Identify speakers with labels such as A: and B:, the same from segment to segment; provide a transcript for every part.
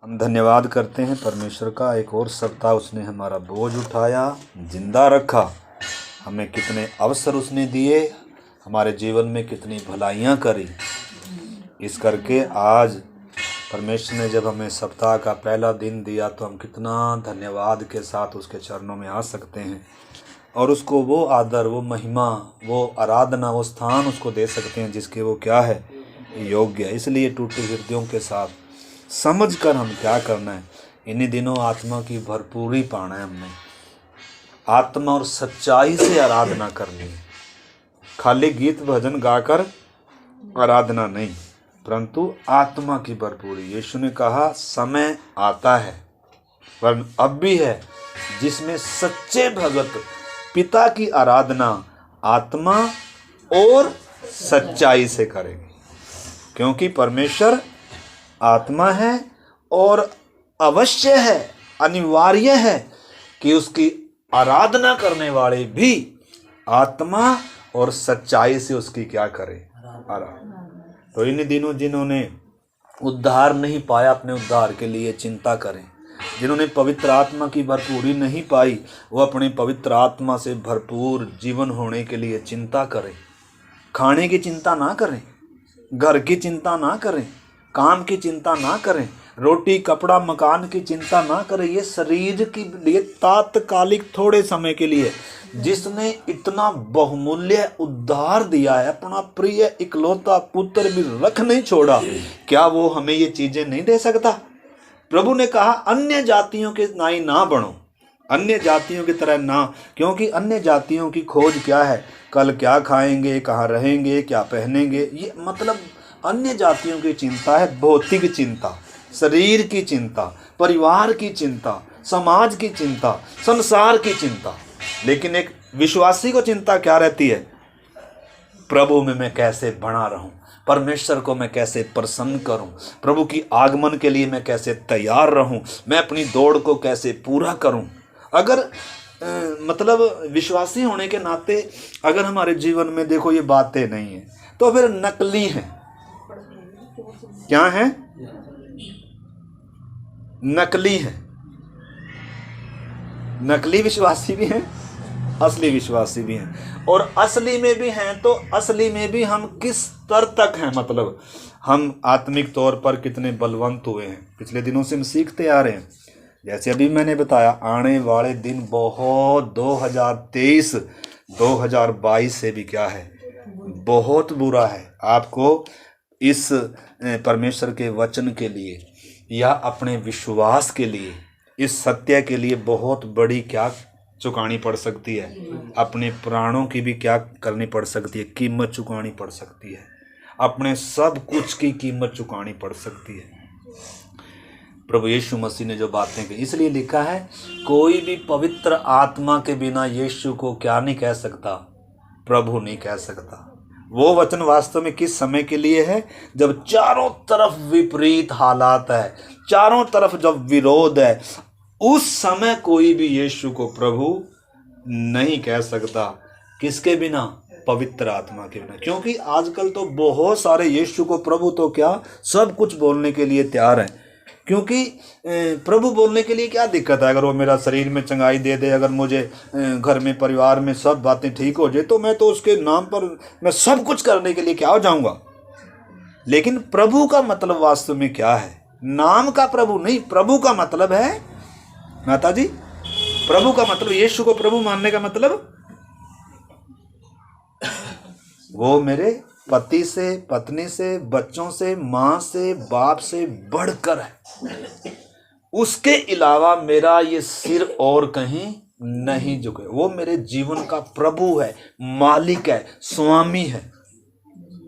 A: हम धन्यवाद करते हैं परमेश्वर का, एक और सप्ताह उसने हमारा बोझ उठाया, जिंदा रखा, हमें कितने अवसर उसने दिए, हमारे जीवन में कितनी भलाइयाँ करी। इस करके आज परमेश्वर ने जब हमें सप्ताह का पहला दिन दिया तो हम कितना धन्यवाद के साथ उसके चरणों में आ सकते हैं और उसको वो आदर, वो महिमा, वो आराधना, वो स्थान उसको दे सकते हैं जिसके वो क्या है, योग्य है। इसलिए टूटे हृदयों के साथ समझ कर हम क्या करना है, इन्हीं दिनों आत्मा की भरपूरी पाना है। हमने आत्मा और सच्चाई से आराधना करनी है, खाली गीत भजन गाकर आराधना नहीं, परंतु आत्मा की भरपूरी। यीशु ने कहा समय आता है, वरन अब भी है, जिसमें सच्चे भगत पिता की आराधना आत्मा और सच्चाई से करेंगे, क्योंकि परमेश्वर आत्मा है और अवश्य है, अनिवार्य है कि उसकी आराधना करने वाले भी आत्मा और सच्चाई से उसकी क्या करें, आराधना। तो इन दिनों जिन्होंने उद्धार नहीं पाया, अपने उद्धार के लिए चिंता करें। जिन्होंने पवित्र आत्मा की भरपूरी नहीं पाई, वो अपने पवित्र आत्मा से भरपूर जीवन होने के लिए चिंता करें। खाने की चिंता ना करें, घर की चिंता ना करें, काम की चिंता ना करें, रोटी कपड़ा मकान की चिंता ना करें। ये शरीर के लिए तात्कालिक थोड़े समय के लिए, जिसने इतना बहुमूल्य उद्धार दिया है, अपना प्रिय इकलौता पुत्र भी रख नहीं छोड़ा, क्या वो हमें ये चीजें नहीं दे सकता? प्रभु ने कहा अन्य जातियों के नाई ना बनो, अन्य जातियों की तरह ना, क्योंकि अन्य जातियों की खोज क्या है, कल क्या खाएंगे, कहाँ रहेंगे, क्या पहनेंगे। ये मतलब अन्य जातियों की चिंता है भौतिक चिंता, शरीर की चिंता, परिवार की चिंता, समाज की चिंता, संसार की चिंता। लेकिन एक विश्वासी को चिंता क्या रहती है? प्रभु में मैं कैसे बना रहूं, परमेश्वर को मैं कैसे प्रसन्न करूं, प्रभु की आगमन के लिए मैं कैसे तैयार रहूं, मैं अपनी दौड़ को कैसे पूरा करूं। अगर मतलब विश्वासी होने के नाते अगर हमारे जीवन में देखो ये बातें नहीं है तो फिर नकली हैं। क्या है? नकली है। नकली विश्वासी भी हैं, असली विश्वासी भी हैं। और असली में भी हैं तो असली में भी हम किस स्तर तक हैं, मतलब हम आत्मिक तौर पर कितने बलवंत हुए हैं। पिछले दिनों से हम सीखते आ रहे हैं। जैसे अभी मैंने बताया, आने वाले दिन बहुत 2023 2022 से भी क्या है, बहुत बुरा है। आपको इस परमेश्वर के वचन के लिए या अपने विश्वास के लिए, इस सत्य के लिए बहुत बड़ी क्या चुकानी पड़ सकती है, अपने प्राणों की भी क्या करनी पड़ सकती है, कीमत चुकानी पड़ सकती है, अपने सब कुछ की कीमत चुकानी पड़ सकती है। प्रभु यीशु मसीह ने जो बातें की, इसलिए लिखा है कोई भी पवित्र आत्मा के बिना यीशु को क्या नहीं कह सकता, प्रभु नहीं कह सकता। वो वचन वास्तव में किस समय के लिए है? जब चारों तरफ विपरीत हालात है, चारों तरफ जब विरोध है, उस समय कोई भी यीशु को प्रभु नहीं कह सकता। किसके बिना? पवित्र आत्मा के बिना। क्योंकि आजकल तो बहुत सारे यीशु को प्रभु तो क्या सब कुछ बोलने के लिए तैयार हैं। क्योंकि प्रभु बोलने के लिए क्या दिक्कत है? अगर वो मेरा शरीर में चंगाई दे दे, अगर मुझे घर में परिवार में सब बातें ठीक हो जाए, तो मैं तो उसके नाम पर मैं सब कुछ करने के लिए क्या हो जाऊंगा। लेकिन प्रभु का मतलब वास्तव में क्या है? नाम का प्रभु नहीं, प्रभु का मतलब है माता जी, प्रभु का मतलब, यीशु को प्रभु मानने का मतलब वो मेरे पति से, पत्नी से, बच्चों से, माँ से, बाप से बढ़कर है। उसके अलावा मेरा ये सिर और कहीं नहीं झुके। वो मेरे जीवन का प्रभु है, मालिक है, स्वामी है।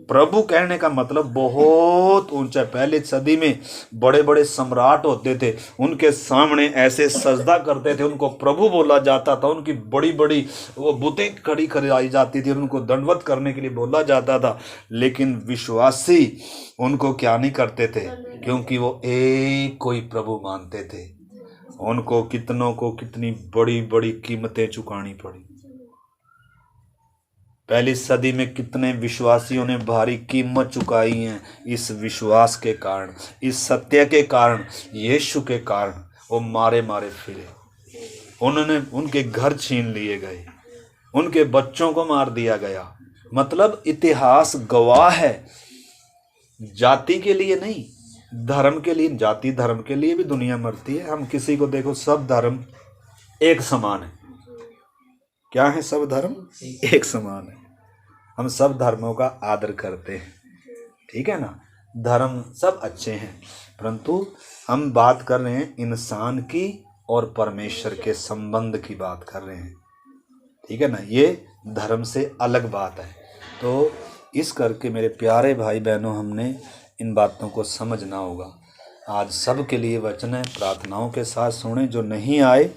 A: प्रभु कहने का मतलब बहुत ऊंचा। पहले सदी में बड़े बड़े सम्राट होते थे, उनके सामने ऐसे सजदा करते थे, उनको प्रभु बोला जाता था। उनकी बड़ी बड़ी वो बुतें खड़ी कराई जाती थी, उनको दंडवत करने के लिए बोला जाता था। लेकिन विश्वासी उनको क्या नहीं करते थे, क्योंकि वो एक कोई प्रभु मानते थे। उनको कितनों को कितनी बड़ी बड़ी कीमतें चुकानी पड़ी। पहली सदी में कितने विश्वासियों ने भारी कीमत चुकाई है इस विश्वास के कारण, इस सत्य के कारण, यीशु के कारण। वो मारे मारे फिरे, उनके घर छीन लिए गए, उनके बच्चों को मार दिया गया। मतलब इतिहास गवाह है, जाति के लिए नहीं, धर्म के लिए। जाति धर्म के लिए भी दुनिया मरती है। हम किसी को देखो, सब धर्म एक समान है। क्या है? सब धर्म एक समान है। हम सब धर्मों का आदर करते हैं, ठीक है ना। धर्म सब अच्छे हैं, परंतु हम बात कर रहे हैं इंसान की और परमेश्वर के संबंध की बात कर रहे हैं, ठीक है ना। ये धर्म से अलग बात है। तो इस करके मेरे प्यारे भाई बहनों, हमने इन बातों को समझना होगा। आज सब के लिए वचन है, प्रार्थनाओं के साथ सुने। जो नहीं आए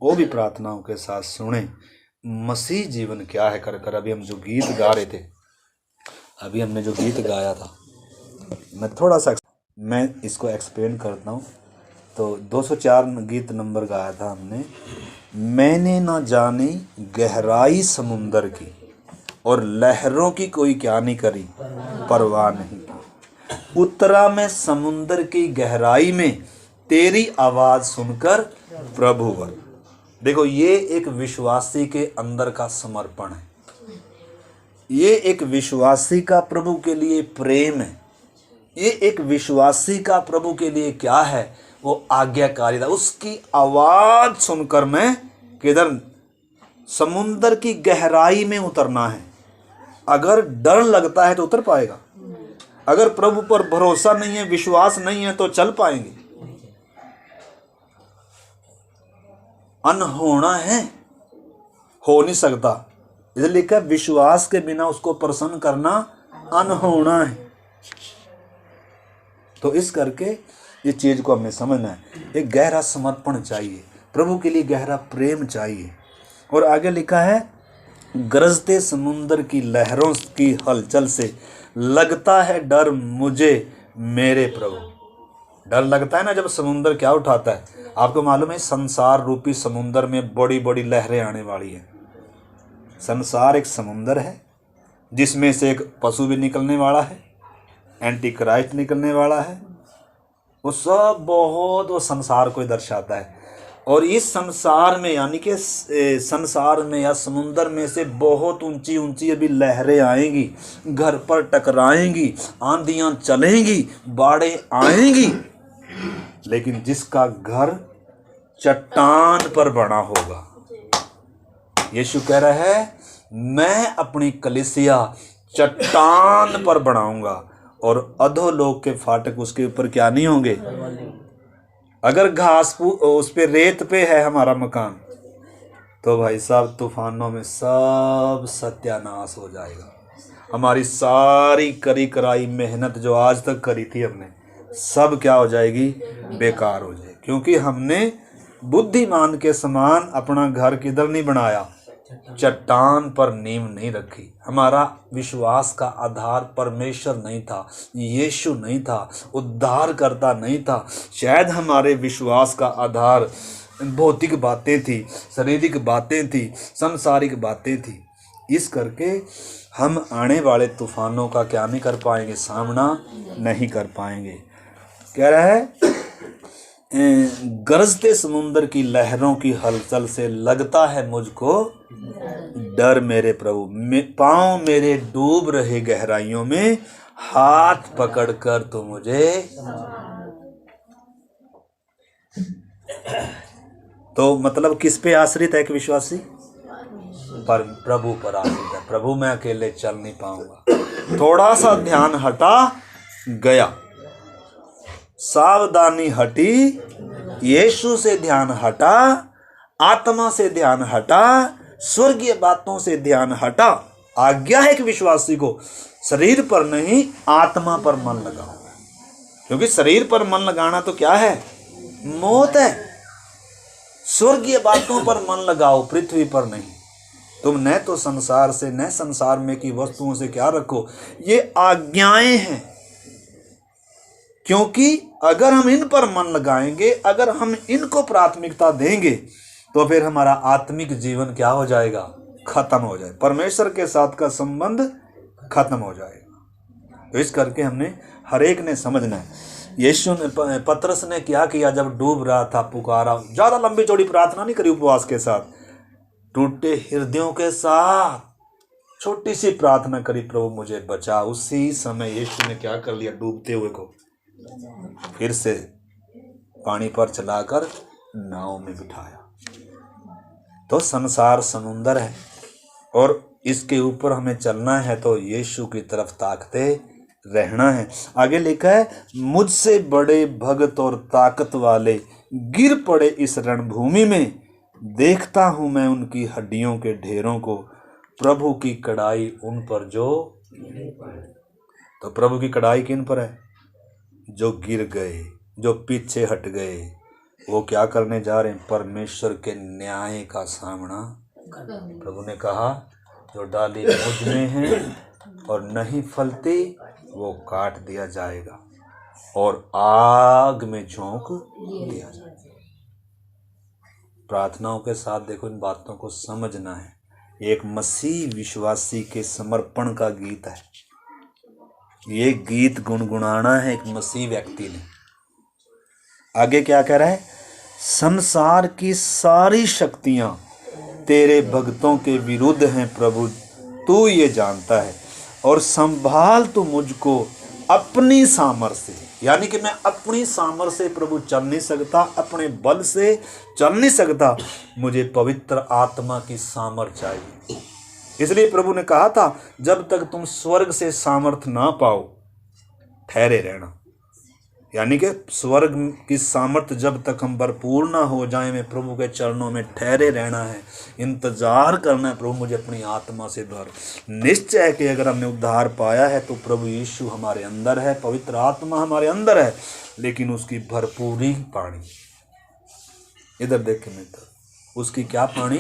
A: वो भी प्रार्थनाओं के साथ सुने। मसीह जीवन क्या है कर कर अभी हम जो गीत गा रहे थे, अभी हमने जो गीत गाया था, मैं इसको एक्सप्लेन करता हूँ। तो 204 गीत नंबर गाया था हमने। मैंने ना जानी गहराई समुंदर की, और लहरों की कोई क्या नहीं करी परवाह नहीं की। उतरा मैं समुंदर की गहराई में, तेरी आवाज़ सुनकर प्रभुवर। देखो, ये एक विश्वासी के अंदर का समर्पण है। ये एक विश्वासी का प्रभु के लिए प्रेम है। ये एक विश्वासी का प्रभु के लिए क्या है? वो आज्ञाकारिता। उसकी आवाज़ सुनकर मैं किधर? समुंदर की गहराई में उतरना है। अगर डर लगता है तो उतर पाएगा? अगर प्रभु पर भरोसा नहीं है, विश्वास नहीं है, तो चल पाएंगे? अनहोना है, हो नहीं सकता। इसलिए लिखा है, विश्वास के बिना उसको प्रसन्न करना अनहोना है। तो इस करके इस चीज को हमें समझना है। एक गहरा समर्पण चाहिए, प्रभु के लिए गहरा प्रेम चाहिए। और आगे लिखा है, गरजते समुंदर की लहरों की हलचल से लगता है डर मुझे मेरे प्रभु। डर लगता है ना जब समुंदर क्या उठाता है। आपको मालूम है, संसार रूपी समुंदर में बड़ी बड़ी लहरें आने वाली है। संसार एक समुंदर है जिसमें से एक पशु भी निकलने वाला है, एंटी क्राइस्ट निकलने वाला है। वो सब बहुत, वो संसार को दर्शाता है। और इस संसार में, यानी कि संसार में या समुंदर में से बहुत ऊंची ऊंची अभी लहरें आएंगी, घर पर टकराएंगी, आंधियां चलेंगी, बाढ़ें आएंगी। लेकिन जिसका घर चट्टान पर बना होगा, यीशु कह रहा है, मैं अपनी कलीसिया चट्टान पर बनाऊंगा और अधोलोक के फाटक उसके ऊपर क्या नहीं होंगे। अगर घास उस पे रेत पे है हमारा मकान, तो भाई साहब तूफानों में सब सत्यानाश हो जाएगा। हमारी सारी करी कराई मेहनत जो आज तक करी थी हमने, सब क्या हो जाएगी? बेकार हो जाएगी। क्योंकि हमने बुद्धिमान के समान अपना घर किधर नहीं बनाया? चट्टान पर नींव नहीं रखी। हमारा विश्वास का आधार परमेश्वर नहीं था, यीशु नहीं था, उद्धार करता नहीं था। शायद हमारे विश्वास का आधार भौतिक बातें थी, शारीरिक बातें थी, सांसारिक बातें थी। इस करके हम आने वाले तूफानों का क्या नहीं कर पाएंगे? सामना नहीं कर पाएंगे। कह रहा है, गरजते समुंदर की लहरों की हलचल से लगता है मुझको डर मेरे प्रभु। पांव मेरे डूब रहे गहराइयों में, हाथ पकड़कर तो मुझे। तो मतलब किस पे आश्रित है एक विश्वासी? पर प्रभु पर आश्रित है। प्रभु मैं अकेले चल नहीं पाऊंगा। थोड़ा सा ध्यान हटा गया, सावधानी हटी, यीशु से ध्यान हटा, आत्मा से ध्यान हटा, स्वर्गीय बातों से ध्यान हटा। आज्ञा है कि विश्वासी को शरीर पर नहीं, आत्मा पर मन लगाओ। क्योंकि शरीर पर मन लगाना तो क्या है? मौत है। स्वर्गीय बातों पर मन लगाओ, पृथ्वी पर नहीं। तुम न तो संसार से, न संसार में की वस्तुओं से क्या रखो। ये आज्ञाएं हैं। क्योंकि अगर हम इन पर मन लगाएंगे, अगर हम इनको प्राथमिकता देंगे, तो फिर हमारा आत्मिक जीवन क्या हो जाएगा? खत्म हो जाए, परमेश्वर के साथ का संबंध खत्म हो जाएगा। तो इस करके हमने हर एक ने समझना है। यीशु ने, पतरस ने क्या किया जब डूब रहा था, पुकारा, ज्यादा लंबी चौड़ी प्रार्थना नहीं करी, उपवास के साथ, टूटे हृदयों के साथ छोटी सी प्रार्थना करी, प्रभु मुझे बचा। उसी समय यीशु ने क्या कर लिया, डूबते हुए को फिर से पानी पर चलाकर नाव में बिठाया। तो संसार समुंदर है और इसके ऊपर हमें चलना है, तो यीशु की तरफ ताकते रहना है। आगे लिखा है, मुझसे बड़े भगत और ताकत वाले गिर पड़े इस रणभूमि में, देखता हूं मैं उनकी हड्डियों के ढेरों को, प्रभु की कड़ाई उन पर जो। तो प्रभु की कड़ाई किन पर है? जो गिर गए, जो पीछे हट गए, वो क्या करने जा रहे हैं? परमेश्वर के न्याय का सामना। प्रभु ने कहा, जो डाली मुझ में है और नहीं फलती, वो काट दिया जाएगा और आग में झोंक दिया जाएगा। प्रार्थनाओं के साथ देखो, इन बातों को समझना है। एक मसीह विश्वासी के समर्पण का गीत है। ये गीत गुनगुनाना है एक मसीह व्यक्ति ने। आगे क्या कह रहा है? संसार की सारी शक्तियां तेरे भक्तों के विरुद्ध हैं प्रभु, तू ये जानता है, और संभाल तू मुझको अपनी सामर्थ से। यानी कि मैं अपनी सामर्थ से प्रभु चल नहीं सकता, अपने बल से चल नहीं सकता, मुझे पवित्र आत्मा की सामर्थ चाहिए। इसलिए प्रभु ने कहा था, जब तक तुम स्वर्ग से सामर्थ ना पाओ, ठहरे रहना। यानी कि स्वर्ग की सामर्थ जब तक हम भरपूर ना हो जाएं, मैं प्रभु के चरणों में ठहरे रहना है, इंतजार करना है, प्रभु मुझे अपनी आत्मा से भर। निश्चय है कि अगर हमने उद्धार पाया है तो प्रभु यीशु हमारे अंदर है, पवित्र आत्मा हमारे अंदर है, लेकिन उसकी भरपूरी पानी, इधर देखें मित्र, उसकी क्या पानी?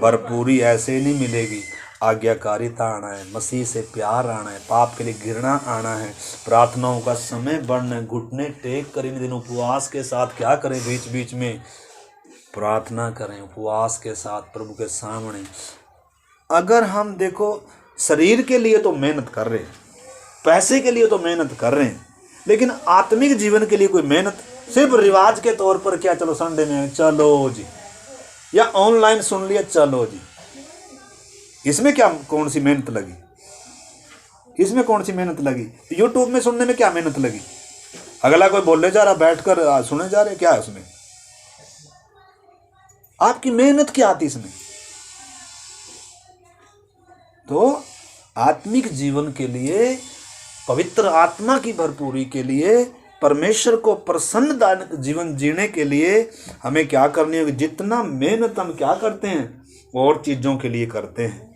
A: भरपूरी ऐसे नहीं मिलेगी। आज्ञाकारिता आना है, मसीह से प्यार आना है, पाप के लिए घृणा आना है, प्रार्थनाओं का समय बढ़ना है, घुटने टेक कर इन दिनों उपवास के साथ क्या करें? बीच बीच में प्रार्थना करें, उपवास के साथ प्रभु के सामने। अगर हम देखो, शरीर के लिए तो मेहनत कर रहे हैं, पैसे के लिए तो मेहनत कर रहे हैं, लेकिन आत्मिक जीवन के लिए कोई मेहनत, सिर्फ रिवाज के तौर पर, क्या चलो संडे में चलो जी, या ऑनलाइन सुन लिया चलो जी, इसमें क्या कौन सी मेहनत लगी? इसमें कौन सी मेहनत लगी? यूट्यूब में सुनने में क्या मेहनत लगी? अगला कोई बोलने जा रहा, बैठकर सुने जा रहे, क्या है उसमें? आपकी मेहनत क्या आती इसमें? तो आत्मिक जीवन के लिए, पवित्र आत्मा की भरपूरी के लिए, परमेश्वर को प्रसन्नदायक जीवन जीने के लिए हमें क्या करनी है? जितना मेहनत हम क्या करते हैं और चीज़ों के लिए करते हैं,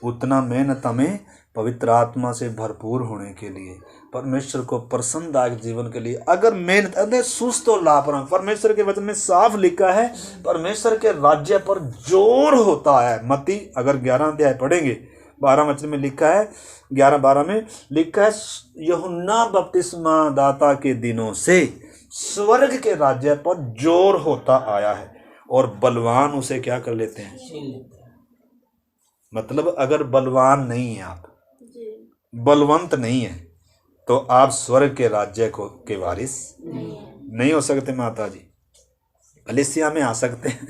A: उतना मेहनत हमें पवित्र आत्मा से भरपूर होने के लिए, परमेश्वर को प्रसन्नदायक जीवन के लिए। अगर मेहनत, अगर सुस्त और लापरवाह, परमेश्वर के वचन में साफ लिखा है, परमेश्वर के राज्य पर जोर होता है। मत्ती अगर 11 अध्याय पढ़ेंगे, 12 वचन में लिखा है, 11-12 में लिखा है, यूहन्ना बपतिस्मा दाता के दिनों से स्वर्ग के राज्य पर जोर होता आया है और बलवान उसे क्या कर लेते हैं? मतलब अगर बलवान नहीं है, आप बलवंत नहीं है, तो आप स्वर्ग के राज्य को के वारिस नहीं हो सकते। माता जी, कलीसिया में आ सकते हैं,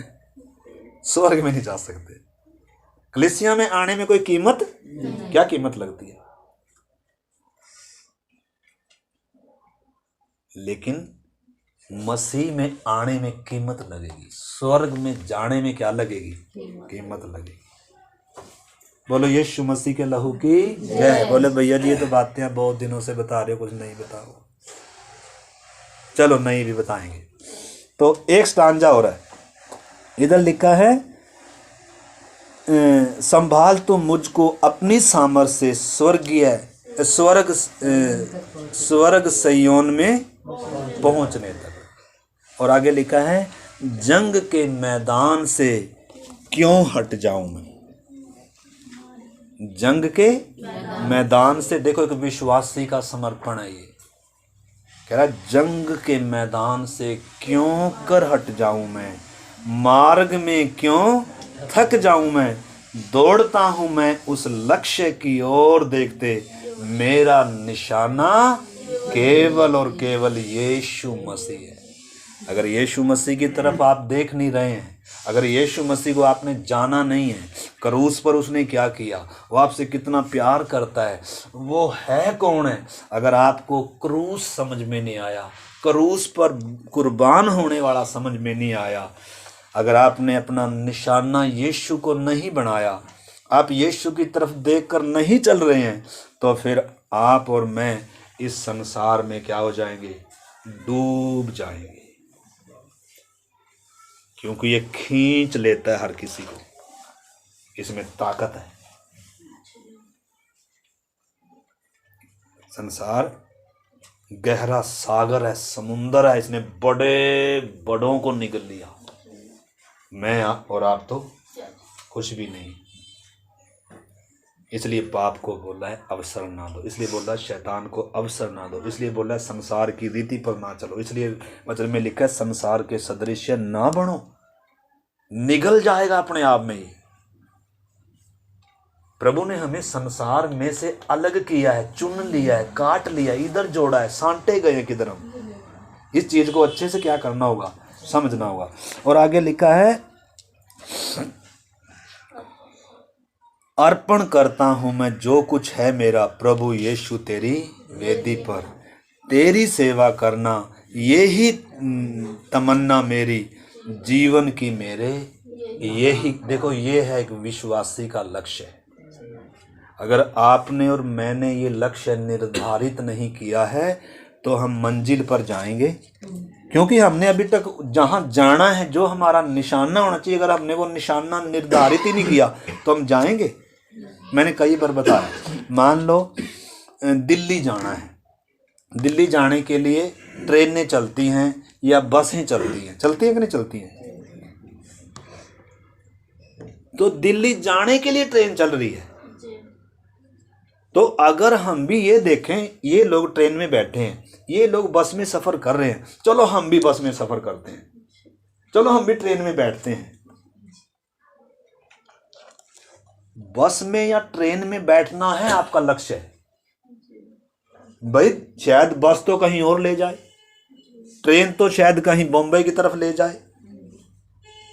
A: स्वर्ग में नहीं जा सकते। कलीसिया में आने में कोई कीमत, क्या कीमत लगती है? लेकिन मसीह में आने में कीमत लगेगी, स्वर्ग में जाने में क्या लगेगी? कीमत लगेगी। बोलो यीशु मसीह के लहू की जय। बोले भैया जी, ये तो बातें बहुत दिनों से बता रहे हो, कुछ नहीं बताओ। चलो नहीं भी बताएंगे। तो एक स्टांजा हो रहा है, इधर लिखा है, संभाल तू मुझको अपनी सामर्थ से स्वर्ग सयोन में पहुंचने तक। और आगे लिखा है, जंग के मैदान से क्यों हट जाऊं मैं? जंग के मैदान से, देखो एक विश्वासी का समर्पण है। ये कह रहा है, जंग के मैदान से क्यों कर हट जाऊं मैं, मार्ग में क्यों थक जाऊं मैं, दौड़ता हूं मैं उस लक्ष्य की ओर देखते, मेरा निशाना केवल और केवल यीशु मसीह है। अगर यीशु मसीह की तरफ आप देख नहीं रहे हैं, अगर यीशु मसीह को आपने जाना नहीं है, क्रूस पर उसने क्या किया, वो आपसे कितना प्यार करता है, वो है कौन है, अगर आपको क्रूस समझ में नहीं आया, क्रूस पर कुर्बान होने वाला समझ में नहीं आया, अगर आपने अपना निशाना यीशु को नहीं बनाया, आप यीशु की तरफ देखकर नहीं चल रहे हैं, तो फिर आप और मैं इस संसार में क्या हो जाएंगे, डूब जाएंगे। क्योंकि ये खींच लेता है हर किसी को, इसमें ताकत है। संसार गहरा सागर है, समुंदर है, इसने बड़े बड़ों को निगल लिया। मैं और आप तो कुछ भी नहीं। इसलिए पाप को बोला है अवसर ना दो, इसलिए बोला है शैतान को अवसर ना दो, इसलिए बोला है संसार की रीति पर ना चलो, इसलिए वचन में लिखा है संसार के सदृश ना बनो, निगल जाएगा अपने आप में ही। प्रभु ने हमें संसार में से अलग किया है, चुन लिया है, काट लिया, इधर जोड़ा है, सांटे गए किधर हम। इस चीज को अच्छे से क्या करना होगा, समझना होगा। और आगे लिखा है अर्पण करता हूं मैं जो कुछ है मेरा प्रभु यीशु तेरी वेदी पर, तेरी सेवा करना यही तमन्ना मेरी जीवन की मेरे, यही देखो, ये है एक विश्वासी का लक्ष्य। अगर आपने और मैंने ये लक्ष्य निर्धारित नहीं किया है तो हम मंजिल पर जाएंगे, क्योंकि हमने अभी तक जहां जाना है जो हमारा निशाना होना चाहिए, अगर हमने वो निशाना निर्धारित ही नहीं किया तो हम जाएंगे। मैंने कई बार बताया, मान लो दिल्ली जाना है, दिल्ली जाने के लिए ट्रेनें चलती हैं या बसें चलती हैं, चलती हैं कि नहीं चलती हैं? तो दिल्ली जाने के लिए ट्रेन चल रही है, तो अगर हम भी ये देखें, ये लोग ट्रेन में बैठे हैं, ये लोग बस में सफर कर रहे हैं, चलो हम भी बस में सफर करते हैं, चलो हम भी ट्रेन में बैठते हैं। बस में या ट्रेन में बैठना है आपका लक्ष्य है भाई। शायद बस तो कहीं और ले जाए, ट्रेन तो शायद कहीं बॉम्बे की तरफ ले जाए,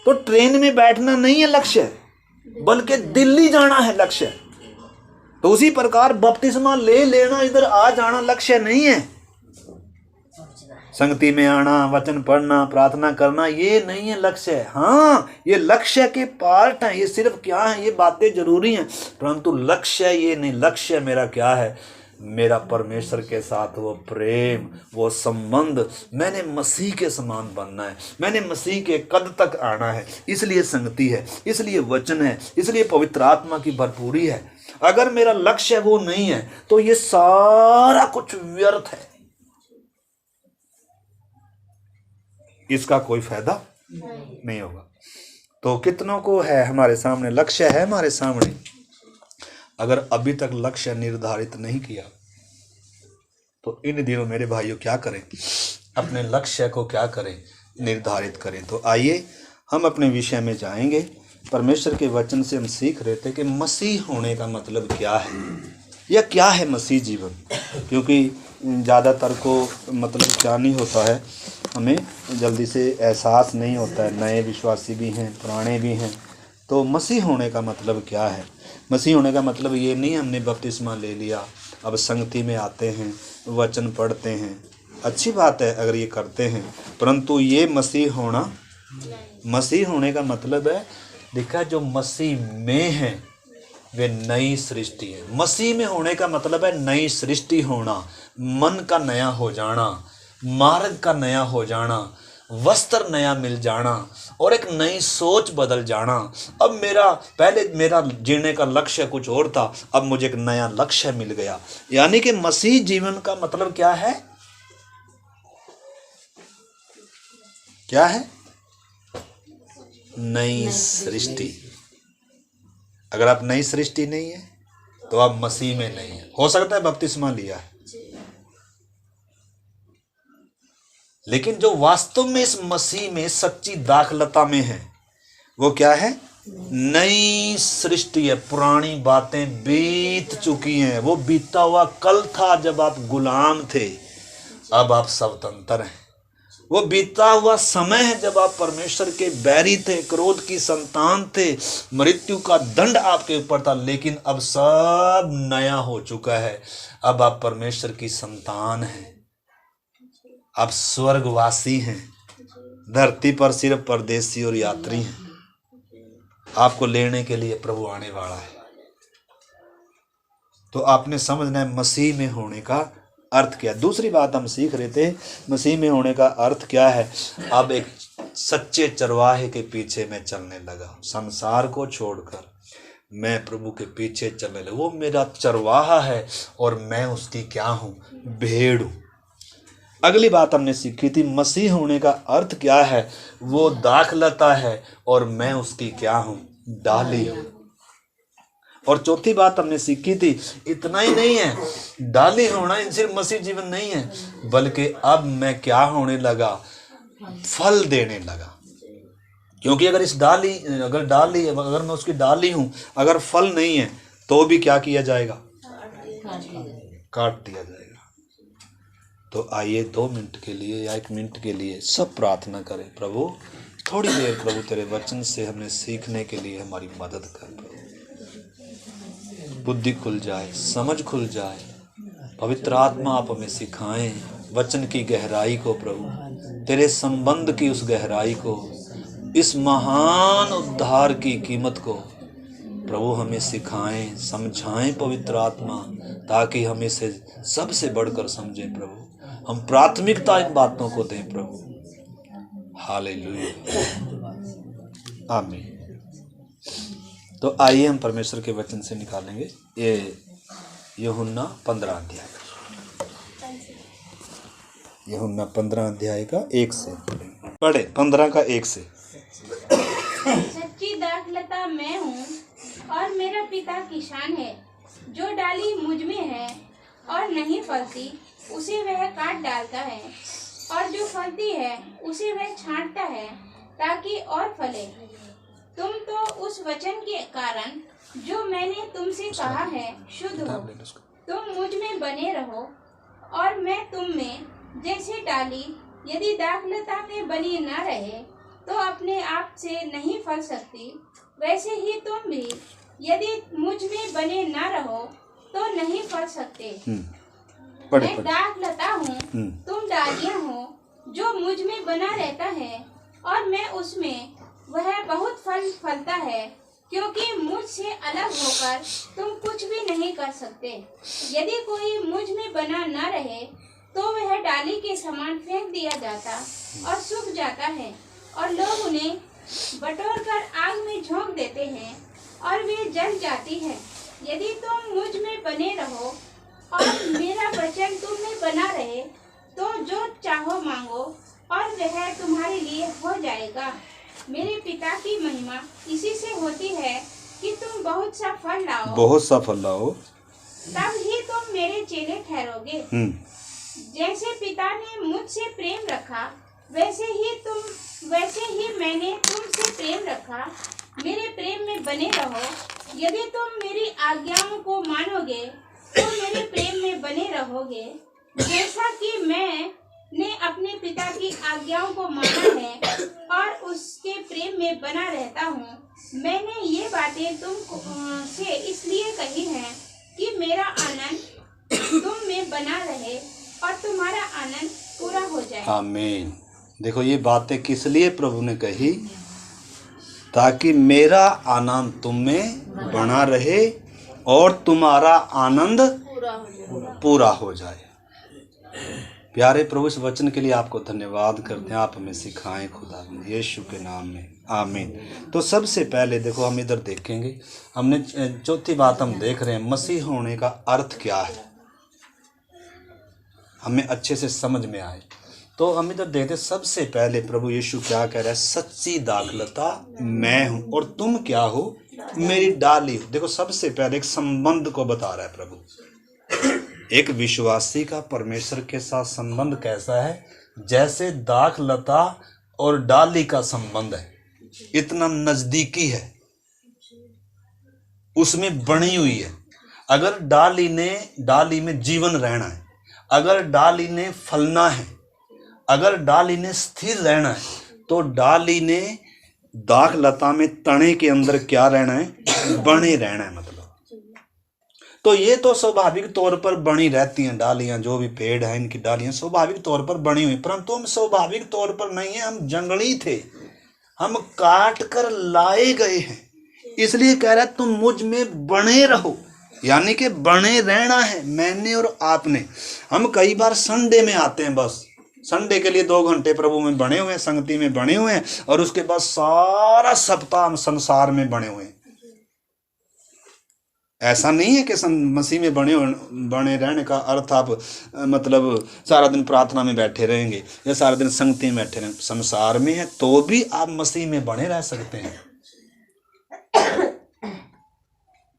A: तो ट्रेन में बैठना नहीं है लक्ष्य, बल्कि दिल्ली जाना है लक्ष्य। तो उसी प्रकार बपतिस्मा ले लेना, इधर आ जाना लक्ष्य नहीं है। संगति में आना, वचन पढ़ना, प्रार्थना करना, ये नहीं है लक्ष्य। हाँ, ये लक्ष्य के पार्ट हैं, ये सिर्फ क्या है, ये बातें जरूरी हैं, परंतु लक्ष्य ये नहीं। लक्ष्य मेरा क्या है, मेरा परमेश्वर के साथ वो प्रेम, वो संबंध, मैंने मसीह के समान बनना है, मैंने मसीह के कद तक आना है। इसलिए संगति है, इसलिए वचन है, इसलिए पवित्र आत्मा की भरपूरी है। अगर मेरा लक्ष्य वो नहीं है तो ये सारा कुछ व्यर्थ है, इसका कोई फायदा नहीं होगा। तो कितनों को है हमारे सामने लक्ष्य है, हमारे सामने, अगर अभी तक लक्ष्य निर्धारित नहीं किया तो इन दिनों मेरे भाइयों क्या करें, अपने लक्ष्य को क्या करें, निर्धारित करें। तो आइए हम अपने विषय में जाएंगे। परमेश्वर के वचन से हम सीख रहे थे कि मसीह होने का मतलब क्या है, या क्या है मसीह जीवन, क्योंकि ज़्यादातर को मतलब क्या नहीं होता है, हमें जल्दी से एहसास नहीं होता है, नए विश्वासी भी हैं, पुराने भी हैं। तो मसीह होने का मतलब क्या है? मसीह होने का मतलब ये नहीं हमने बपतिस्मा ले लिया, अब संगति में आते हैं, वचन पढ़ते हैं, अच्छी बात है अगर ये करते हैं, परंतु ये मसीह होने का मतलब है, देखा, जो मसीह में है वे नई सृष्टि है। मसीह में होने का मतलब है नई सृष्टि होना, मन का नया हो जाना, मार्ग का नया हो जाना, वस्त्र नया मिल जाना और एक नई सोच बदल जाना। अब पहले मेरा जीने का लक्ष्य कुछ और था, अब मुझे एक नया लक्ष्य मिल गया। यानी कि मसीह जीवन का मतलब क्या है? क्या है? नई सृष्टि। अगर आप नई सृष्टि नहीं है तो आप मसीह में नहीं है। हो सकता है बपतिस्मा लिया है, लेकिन जो वास्तव में इस मसीह में सच्ची दाखलता में है वो क्या है? नई सृष्टि है, पुरानी बातें बीत चुकी हैं। वो बीता हुआ कल था जब आप गुलाम थे, अब आप स्वतंत्र हैं। वो बीता हुआ समय है जब आप परमेश्वर के बैरी थे, क्रोध की संतान थे, मृत्यु का दंड आपके ऊपर था, लेकिन अब सब नया हो चुका है। अब आप परमेश्वर की संतान हैं, आप स्वर्गवासी हैं, धरती पर सिर्फ परदेसी और यात्री हैं। आपको लेने के लिए प्रभु आने वाला है। तो आपने समझना है मसीह में होने का अर्थ क्या। दूसरी बात हम सीख रहे थे, मसीह में होने का अर्थ क्या है। अब एक सच्चे चरवाहे के पीछे मैं चलने लगा, संसार को छोड़कर मैं प्रभु के पीछे चलने लगा। वो मेरा चरवाहा है और मैं उसकी क्या हूँ, भेड़ हूँ। अगली बात हमने सीखी थी, मसीह होने का अर्थ क्या है। वो दाखलता है और मैं उसकी क्या हूँ, डाली हूँ। और चौथी बात हमने सीखी थी, इतना ही नहीं है, डाली होना सिर्फ मसीह जीवन नहीं है, बल्कि अब मैं क्या होने लगा, फल देने लगा। क्योंकि अगर मैं उसकी डाली हूं, अगर फल नहीं है तो भी क्या किया जाएगा, काट दिया जाएगा। तो आइए 2 मिनट के लिए या 1 मिनट के लिए सब प्रार्थना करें, प्रभु थोड़ी देर प्रभु तेरे वचन से हमने सीखने के लिए हमारी मदद कर। प्रभु बुद्धि खुल जाए, समझ खुल जाए, पवित्र आत्मा आप हमें सिखाएं वचन की गहराई को, प्रभु तेरे संबंध की उस गहराई को, इस महान उद्धार की कीमत को प्रभु हमें सिखाएं, समझाएं पवित्र आत्मा, ताकि हम इसे सबसे बढ़कर समझें प्रभु। हम प्राथमिकता इन बातों को दें प्रभु। हालेलुया, आमीन। तो आइए हम परमेश्वर के वचन से निकालेंगे ये यूहन्ना 15 अध्याय, यूहन्ना 15 अध्याय का 1 से पढ़े, 15 का 1 से।
B: सच्ची दाखलता मैं हूँ और मेरा पिता किसान है। जो डाली मुझ में है और नहीं फलती उसे वह काट डालता है, और जो फलती है उसे वह छांटता है ताकि और फले। तुम तो उस वचन के कारण जो मैंने तुमसे कहा है शुद्ध हो। तुम मुझ में बने रहो और मैं तुम में। जैसे डाली यदि दाखलता में बनी न रहे तो अपने आप से नहीं फल सकती, वैसे ही तुम भी यदि मुझ में बने न रहो तो नहीं फल सकते। मैं दाखलता हूँ, तुम डालियाँ हो। जो मुझ में बना रहता है और मैं उसमें, वह बहुत फल फलता है, क्योंकि मुझसे अलग होकर तुम कुछ भी नहीं कर सकते। यदि कोई मुझ में बना न रहे तो वह डाली के समान फेंक दिया जाता और सूख जाता है, और लोग उन्हें बटोर कर आग में झोंक देते हैं और वे जल जाती है। यदि तुम मुझ में बने रहो और मेरा वचन तुम में बना रहे तो जो चाहो मांगो और वह तुम्हारे लिए हो जाएगा। मेरे पिता की महिमा इसी से होती है कि तुम बहुत सा फल लाओ, तब ही तुम मेरे चेले ठहरोगे। जैसे पिता ने मुझसे प्रेम रखा वैसे ही मैंने तुमसे प्रेम रखा। मेरे प्रेम में बने रहो। यदि तुम मेरी आज्ञाओं को मानोगे तो मेरे प्रेम में बने रहोगे, जैसा कि मैंने अपने पिता की आज्ञाओं को माना है और उसके प्रेम में बना रहता हूँ। मैंने ये बातें तुम से इसलिए कही हैं कि मेरा आनंद तुम में बना रहे और तुम्हारा आनंद पूरा हो जाए।
A: आमीन। देखो ये बातें किस लिए प्रभु ने कही, ताकि मेरा आनंद तुम में बना रहे और तुम्हारा आनंद पूरा हो जाए। प्यारे प्रभु, इस वचन के लिए आपको धन्यवाद करते हैं। आप हमें सिखाएं खुदा, यीशु के नाम में, आमीन। तो सबसे पहले देखो हम इधर देखेंगे, हमने चौथी बात हम देख रहे हैं, मसीह होने का अर्थ क्या है, हमें अच्छे से समझ में आए। तो हम इधर देखते, सबसे पहले प्रभु यीशु क्या कह रहा है, सच्ची दाखलता मैं हूँ और तुम क्या हो, मेरी डाली हो। देखो सबसे पहले एक संबंध को बता रहा है प्रभु। एक विश्वासी का परमेश्वर के साथ संबंध कैसा है, जैसे दाखलता और डाली का संबंध है, इतना नजदीकी है। उसमें बनी हुई है। अगर डाली में जीवन रहना है, अगर डाली ने फलना है, अगर डाली ने स्थिर रहना है, तो डाली ने दाख लता में तने के अंदर क्या रहना है, बने रहना है। मतलब तो ये तो स्वाभाविक तौर पर बनी रहती हैं डालियां, जो भी पेड़ हैं इनकी डालियां स्वाभाविक तौर पर बनी हुई, परंतु हम स्वाभाविक तौर पर नहीं है, हम जंगली थे, हम काट कर लाए गए हैं। इसलिए कह रहा है तुम मुझ में बने रहो, यानी कि बने रहना है, मैंने और आपने। हम कई बार संडे में आते हैं, बस संडे के लिए 2 घंटे प्रभु में बने हुए हैं, संगति में बने हुए हैं, और उसके बाद सारा सप्ताह हम संसार में बने हुए हैं। ऐसा नहीं है कि मसीह में बने रहने का अर्थ आप मतलब सारा दिन प्रार्थना में बैठे रहेंगे या सारा दिन संगति में बैठे रहेंगे। संसार में है तो भी आप मसीह में बने रह सकते हैं।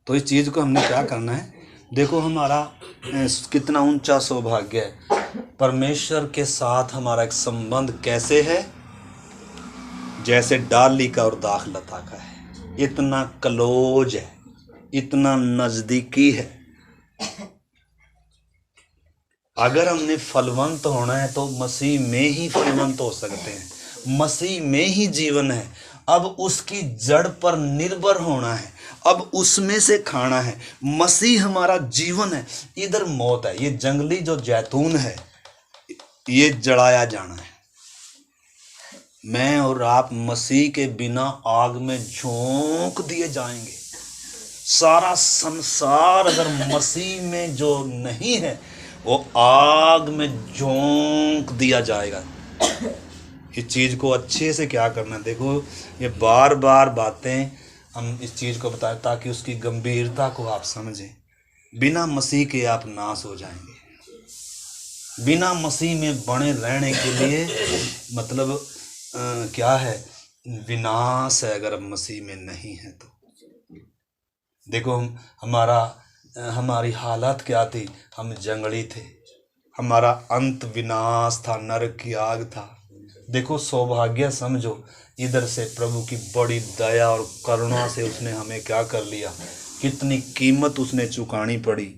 A: तो इस चीज को हमने क्या करना है, देखो हमारा कितना ऊंचा सौभाग्य है, परमेश्वर के साथ हमारा एक संबंध कैसे है, जैसे डाली का और दाख लता का है, इतना क्लोज है, इतना नजदीकी है। अगर हमने फलवंत होना है तो मसीह में ही फलवंत हो सकते हैं, मसीह में ही जीवन है। अब उसकी जड़ पर निर्भर होना है, अब उसमें से खाना है। मसीह हमारा जीवन है, इधर मौत है। ये जंगली जो जैतून है ये जलाया जाना है। मैं और आप मसीह के बिना आग में झोंक दिए जाएंगे। सारा संसार अगर मसीह में जो नहीं है वो आग में झोंक दिया जाएगा। इस चीज को अच्छे से क्या करना, देखो ये बार बार बातें हम इस चीज को बताएं ताकि उसकी गंभीरता को आप समझें। बिना मसीह के आप नाश हो जाएंगे। बिना मसीह में बने रहने के लिए मतलब क्या है, विनाश है अगर मसीह में नहीं है तो। देखो हमारी हालत क्या थी, हम जंगली थे, हमारा अंत विनाश था, नरक की आग था। देखो सौभाग्य समझो, इधर से प्रभु की बड़ी दया और करुणा से उसने हमें क्या कर लिया, कितनी कीमत उसने चुकानी पड़ी।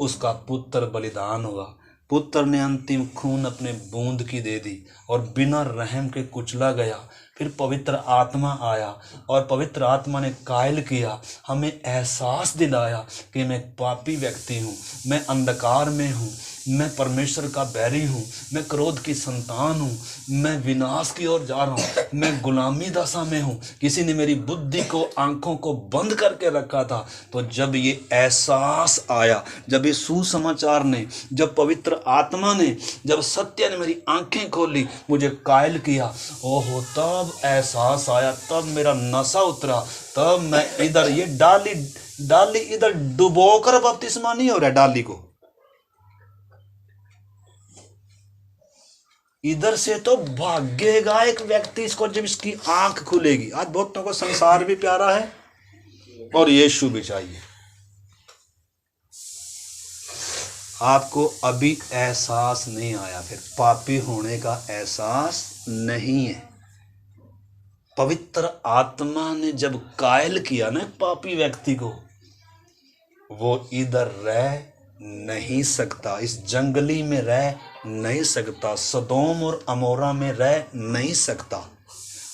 A: उसका पुत्र बलिदान हुआ, पुत्र ने अंतिम खून अपने बूंद की दे दी और बिना रहम के कुचला गया। फिर पवित्र आत्मा आया और पवित्र आत्मा ने कायल किया, हमें एहसास दिलाया कि मैं पापी व्यक्ति हूँ, मैं अंधकार में हूँ, मैं परमेश्वर का बैरी हूँ, मैं क्रोध की संतान हूँ, मैं विनाश की ओर जा रहा हूँ, मैं गुलामी दशा में हूँ। किसी ने मेरी बुद्धि को, आंखों को बंद करके रखा था। तो जब ये एहसास आया, जब ये सुसमाचार ने, जब पवित्र आत्मा ने, जब सत्य ने मेरी आंखें खोली, मुझे कायल किया, ओहो तब एहसास आया, तब मेरा नशा उतरा, तब मैं इधर ये डाली इधर डुबोकर बपतिस्मा नहीं हो रहा, डाली को इधर से तो भागेगा एक व्यक्ति इसको जब इसकी आंख खुलेगी। आज बहुतों को संसार भी प्यारा है और यीशु भी चाहिए। आपको अभी एहसास नहीं आया, फिर पापी होने का एहसास नहीं है। पवित्र आत्मा ने जब कायल किया ना पापी व्यक्ति को, वो इधर रह नहीं सकता, इस जंगली में रह नहीं सकता, सदोम और अमोरा में रह नहीं सकता।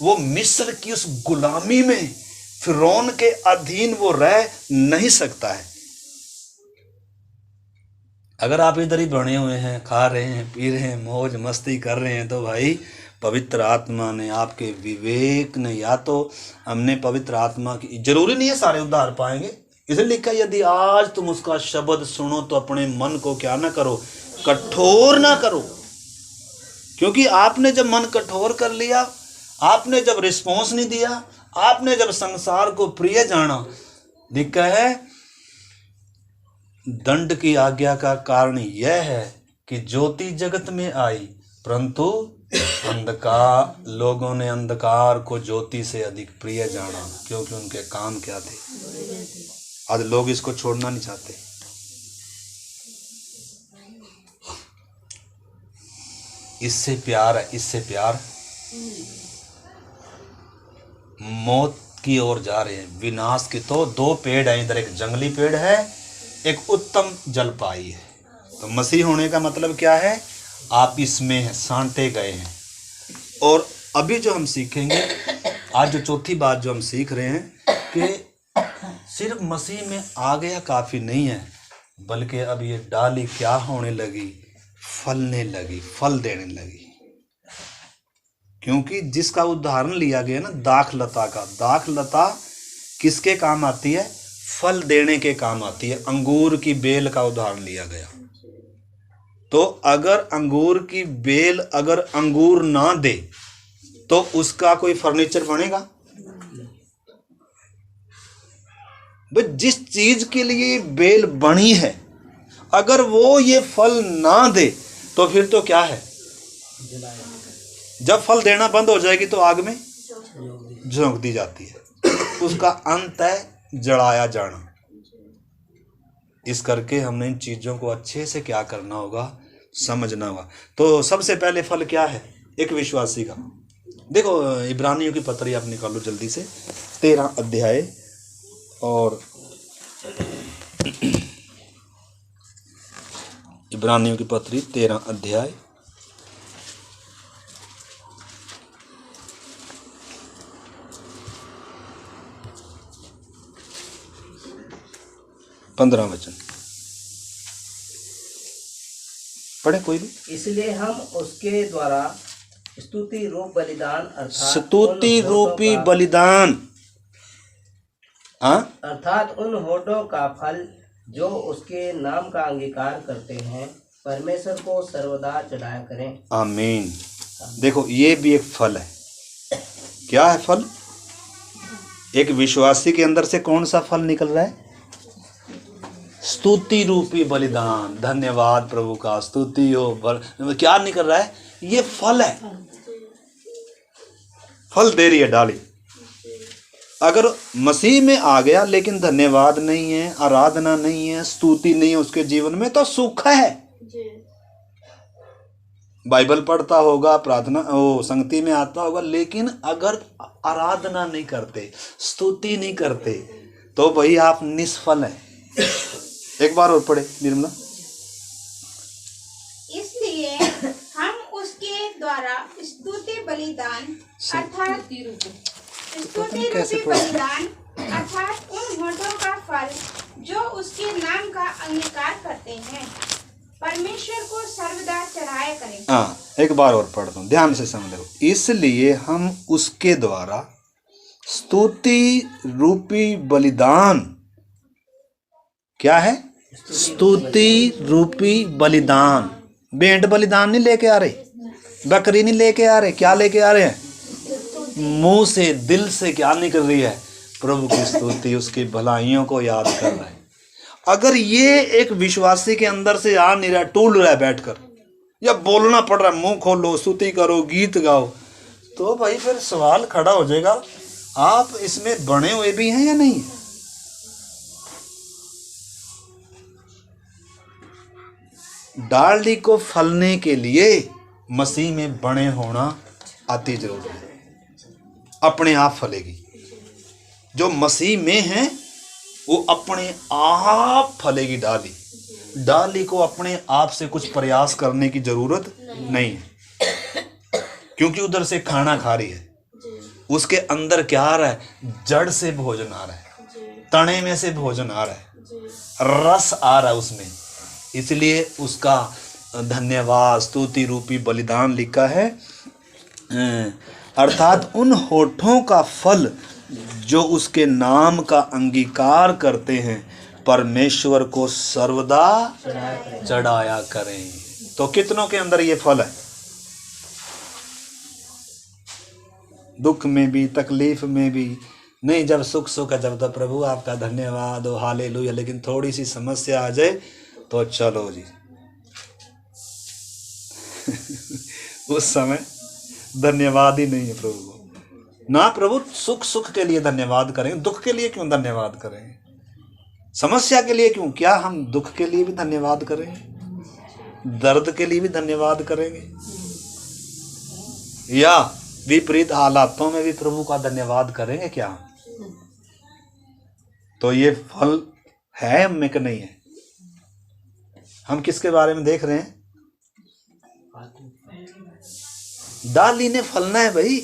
A: वो मिस्र की उस गुलामी में, फिरौन के अधीन वो रह नहीं सकता है। अगर आप इधर ही बने हुए हैं, खा रहे हैं, पी रहे हैं, मौज मस्ती कर रहे हैं, तो भाई पवित्र आत्मा ने, आपके विवेक ने, या तो हमने पवित्र आत्मा की, जरूरी नहीं है सारे उद्धार पाएंगे। इसलिए लिखा यदि आज तुम उसका शब्द सुनो तो अपने मन को क्या ना करो, कठोर ना करो। क्योंकि आपने जब मन कठोर कर लिया, आपने जब रिस्पॉन्स नहीं दिया, आपने जब संसार को प्रिय जाना, लिखा है दंड की आज्ञा का कारण यह है कि ज्योति जगत में आई, परंतु अंधकार, लोगों ने अंधकार को ज्योति से अधिक प्रिय जाना, क्योंकि उनके काम क्या थे। आज लोग इसको छोड़ना नहीं चाहते। इससे प्यार है, इससे प्यार मौत की ओर जा रहे हैं, विनाश की। तो दो पेड़ है इधर, एक जंगली पेड़ है, एक उत्तम जलपाई है। तो मसीह होने का मतलब क्या है? आप इसमें हैं, सांटे गए हैं। और अभी जो हम सीखेंगे, आज जो चौथी बात जो हम सीख रहे हैं कि सिर्फ मसीह में आ गया काफ़ी नहीं है, बल्कि अब ये डाली क्या होने लगी? फलने लगी, फल देने लगी। क्योंकि जिसका उदाहरण लिया गया ना दाखलता का, दाखलता किसके काम आती है? फल देने के काम आती है। अंगूर की बेल का उदाहरण लिया गया। तो अगर अंगूर की बेल अगर अंगूर ना दे तो उसका कोई फर्नीचर बनेगा? भाई जिस चीज के लिए बेल बनी है, अगर वो ये फल ना दे तो फिर तो क्या है? जब फल देना बंद हो जाएगी तो आग में झोंक दी जाती है। उसका अंत है जलाया जाना। इस करके हमने इन चीजों को अच्छे से क्या करना होगा? समझना होगा। तो सबसे पहले फल क्या है एक विश्वासी का? देखो इब्रानियों की पत्री आप निकालो जल्दी से, 13 अध्याय और इब्रानियों की पत्री 13 अध्याय 15 वचन पढ़े कोई भी।
C: इसलिए हम उसके द्वारा स्तुति रूप बलिदान
A: स्तुति रूपी बलिदान
C: अर्थात उन होठों का फल जो उसके नाम का अंगीकार करते हैं परमेश्वर को सर्वदा चढ़ाया करें।
A: आमीन। देखो ये भी एक फल है। क्या है फल? एक विश्वासी के अंदर से कौन सा फल निकल रहा है? स्तुति रूपी बलिदान। धन्यवाद प्रभु का, स्तुति हो। क्या निकल रहा है? ये फल है। फल दे रही है डाली। अगर मसीह में आ गया लेकिन धन्यवाद नहीं है, आराधना नहीं है, स्तुति नहीं है उसके जीवन में, तो सूखा है। बाइबल पढ़ता होगा, प्रार्थना संगति में आता होगा, लेकिन अगर आराधना नहीं करते, स्तुति नहीं करते, तो भाई आप निष्फल हैं। एक बार और पढ़े निर्मला।
B: इसलिए हम उसके द्वारा स्तुति बलिदान अर्थात स्तुति रूपी बलिदान अर्थात उन होठों का फल जो उसके नाम का अंगीकार करते हैं परमेश्वर को सर्वदा चढ़ाया करें।
A: हाँ, एक बार और पढ़ता हूँ, ध्यान से समझो। इसलिए हम उसके द्वारा स्तुति रूपी बलिदान, क्या है? स्तुति रूपी बलिदान। भेंट बलिदान नहीं लेके आ रहे, बकरी नहीं लेके आ रहे, क्या लेके आ रहे हैं? मुंह से, दिल से क्या निकल रही है? प्रभु की स्तुति, उसकी भलाइयों को याद कर रहा है। अगर ये एक विश्वासी के अंदर से आ नहीं रहा, टूल रहा है बैठकर, या बोलना पड़ रहा है, मुंह खोलो, स्तुति करो, गीत गाओ, तो भाई फिर सवाल खड़ा हो जाएगा, आप इसमें बने हुए भी हैं या नहीं? डाली को फलने के लिए मसीह में बने होना अति जरूरी है। अपने आप फलेगी। जो मसीह में है वो अपने आप फलेगी। डाली को अपने आप से कुछ प्रयास करने की जरूरत नहीं है, क्योंकि उधर से खाना खा रही है। उसके अंदर क्या आ रहा है? जड़ से भोजन आ रहा है, तने में से भोजन आ रहा है, रस आ रहा है उसमें। इसलिए उसका धन्यवाद स्तुति रूपी बलिदान लिखा है। अर्थात उन होठों का फल जो उसके नाम का अंगीकार करते हैं परमेश्वर को सर्वदा चढ़ाया करें। तो कितनों के अंदर ये फल है? दुख में भी, तकलीफ में भी नहीं। जब सुख है, जब तो प्रभु आपका धन्यवाद हो, हालेलुया। लेकिन थोड़ी सी समस्या आ जाए तो चलो जी उस समय धन्यवाद ही नहीं है प्रभु को। ना प्रभु सुख के लिए धन्यवाद करेंगे, दुख के लिए क्यों धन्यवाद करेंगे? समस्या के लिए क्यों? क्या हम दुख के लिए भी धन्यवाद करेंगे? दर्द के लिए भी धन्यवाद करेंगे? या विपरीत हालातों में भी प्रभु का धन्यवाद करेंगे क्या? तो ये फल है हम में कि नहीं है? हम किसके बारे में देख रहे हैं? डाली ने फलना है भाई।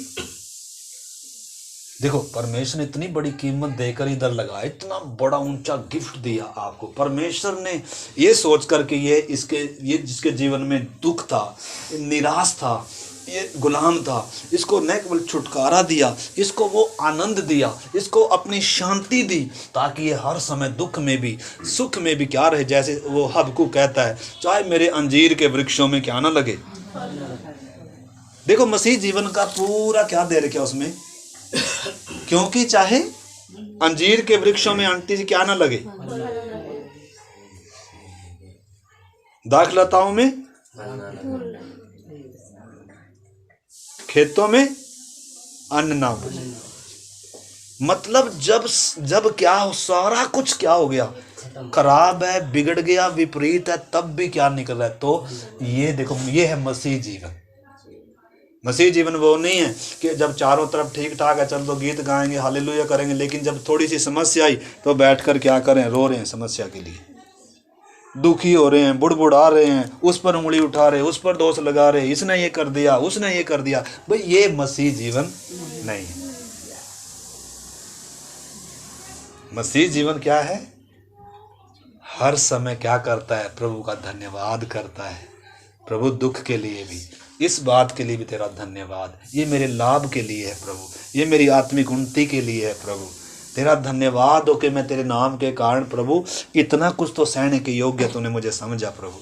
A: देखो परमेश्वर ने इतनी बड़ी कीमत देकर इधर लगाया, इतना बड़ा ऊंचा गिफ्ट दिया आपको। परमेश्वर ने ये सोच कर कि ये जिसके जीवन में दुख था, निराश था, ये गुलाम था, इसको न केवल छुटकारा दिया, इसको वो आनंद दिया, इसको अपनी शांति दी, ताकि ये हर समय दुख में भी सुख में भी क्या रहे। जैसे वो हबक्कूक कहता है, चाहे मेरे अंजीर के वृक्षों में क्या ना लगे। देखो मसीह जीवन का पूरा क्या दे रखा उसमें, क्योंकि चाहे अंजीर के वृक्षों में आंटी जी क्या ना लगे, दाखलताओं में, खेतों में अन्न ना हो। मतलब जब क्या हो, सारा कुछ क्या हो गया, खराब है, बिगड़ गया, विपरीत है, तब भी क्या निकल रहा है। तो ये देखो, ये है मसीह जीवन। मसीह जीवन वो नहीं है कि जब चारों तरफ ठीक ठाक है, चल तो गीत गाएंगे, हालेलुया करेंगे, लेकिन जब थोड़ी सी समस्या आई तो बैठकर क्या करें, रो रहे हैं समस्या के लिए, दुखी हो रहे हैं, बुड़बुड़ा रहे हैं, उस पर उंगली उठा रहे, उस पर दोष लगा रहे, इसने ये कर दिया, उसने ये कर दिया। भाई ये मसीह जीवन नहीं है। मसीह जीवन क्या है? हर समय क्या करता है, प्रभु का धन्यवाद करता है। प्रभु दुख के लिए भी, इस बात के लिए भी तेरा धन्यवाद, ये मेरे लाभ के लिए है प्रभु, ये मेरी आत्मिक उन्नति के लिए है प्रभु, तेरा धन्यवाद हो कि मैं तेरे नाम के कारण प्रभु इतना कुछ तो सहने के योग्य तूने मुझे समझा प्रभु,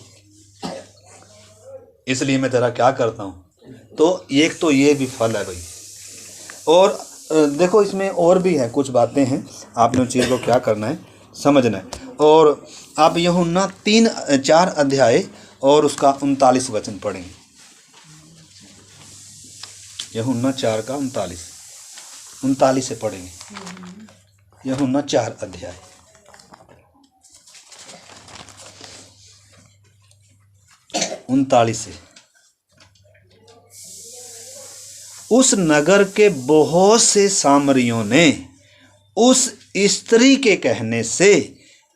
A: इसलिए मैं तेरा क्या करता हूँ। तो एक तो ये भी फल है भाई। और देखो इसमें और भी है कुछ बातें हैं, आपने उन चीज़ को क्या करना है, समझना है। और आप यूहन्ना 3-4 अध्याय और उसका 39 वचन पढ़ेंगे। यूहन्ना 4 का 39 से पढ़ेंगे। यूहन्ना 4 अध्याय 39 से। उस नगर के बहुत से सामरियों ने उस स्त्री के कहने से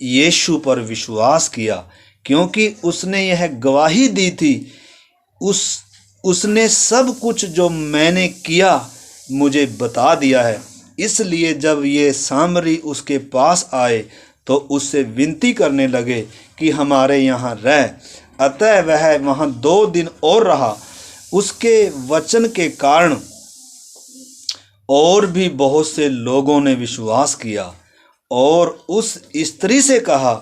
A: यीशु पर विश्वास किया, क्योंकि उसने यह गवाही दी थी, उसने सब कुछ जो मैंने किया मुझे बता दिया है। इसलिए जब ये सामरी उसके पास आए तो उससे विनती करने लगे कि हमारे यहाँ रह। अतः वह वहाँ 2 दिन और रहा। उसके वचन के कारण और भी बहुत से लोगों ने विश्वास किया और उस स्त्री से कहा,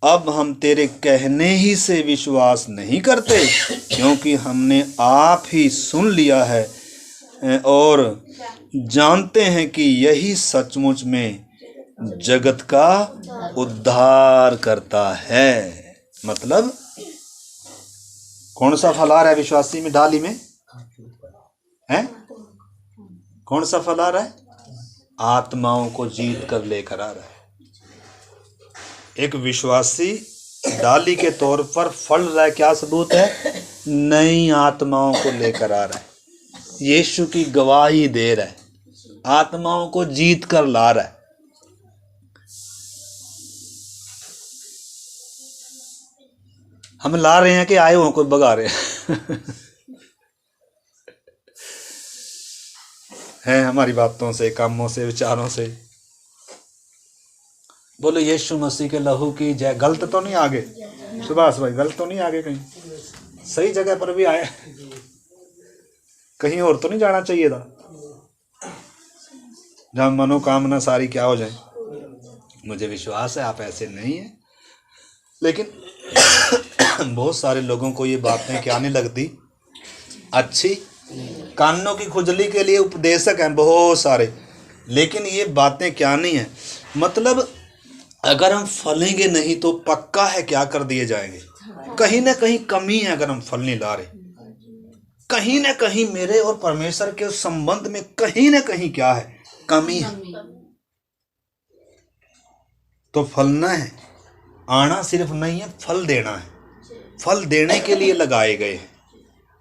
A: अब हम तेरे कहने ही से विश्वास नहीं करते, क्योंकि हमने आप ही सुन लिया है और जानते हैं कि यही सचमुच में जगत का उद्धार करता है। मतलब कौन सा फल आ रहा है विश्वासी में, डाली में है? कौन सा फल आ रहा है? आत्माओं को जीत कर लेकर आ रहा है। एक विश्वासी डाली के तौर पर फल रहा है, क्या सबूत है? नई आत्माओं को लेकर आ रहा है, यीशु की गवाही दे रहा है, आत्माओं को जीत कर ला रहा है। हम ला रहे हैं कि आए हुए को भगा रहे हैं? है हमारी बातों से, कामों से, विचारों से। बोलो यीशु मसीह के लहू की जय। गलत तो नहीं आगे सुभाष भाई, गलत तो नहीं आगे, कहीं सही जगह पर भी आए, कहीं और तो नहीं जाना चाहिए था जहाँ मनोकामना सारी क्या हो जाए। मुझे विश्वास है आप ऐसे नहीं है, लेकिन बहुत सारे लोगों को ये बातें क्या नहीं लगती अच्छी। कानों की खुजली के लिए उपदेशक हैं बहुत सारे, लेकिन ये बातें क्या नहीं है। मतलब अगर हम फलेंगे नहीं तो पक्का है क्या कर दिए जाएंगे। कहीं ना कहीं कमी है, अगर हम फल नहीं ला रहे, कहीं ना कहीं मेरे और परमेश्वर के संबंध में कहीं ना कहीं क्या है, कमी है। तो फलना है, आना सिर्फ नहीं है, फल देना है। फल देने के लिए लगाए गए हैं।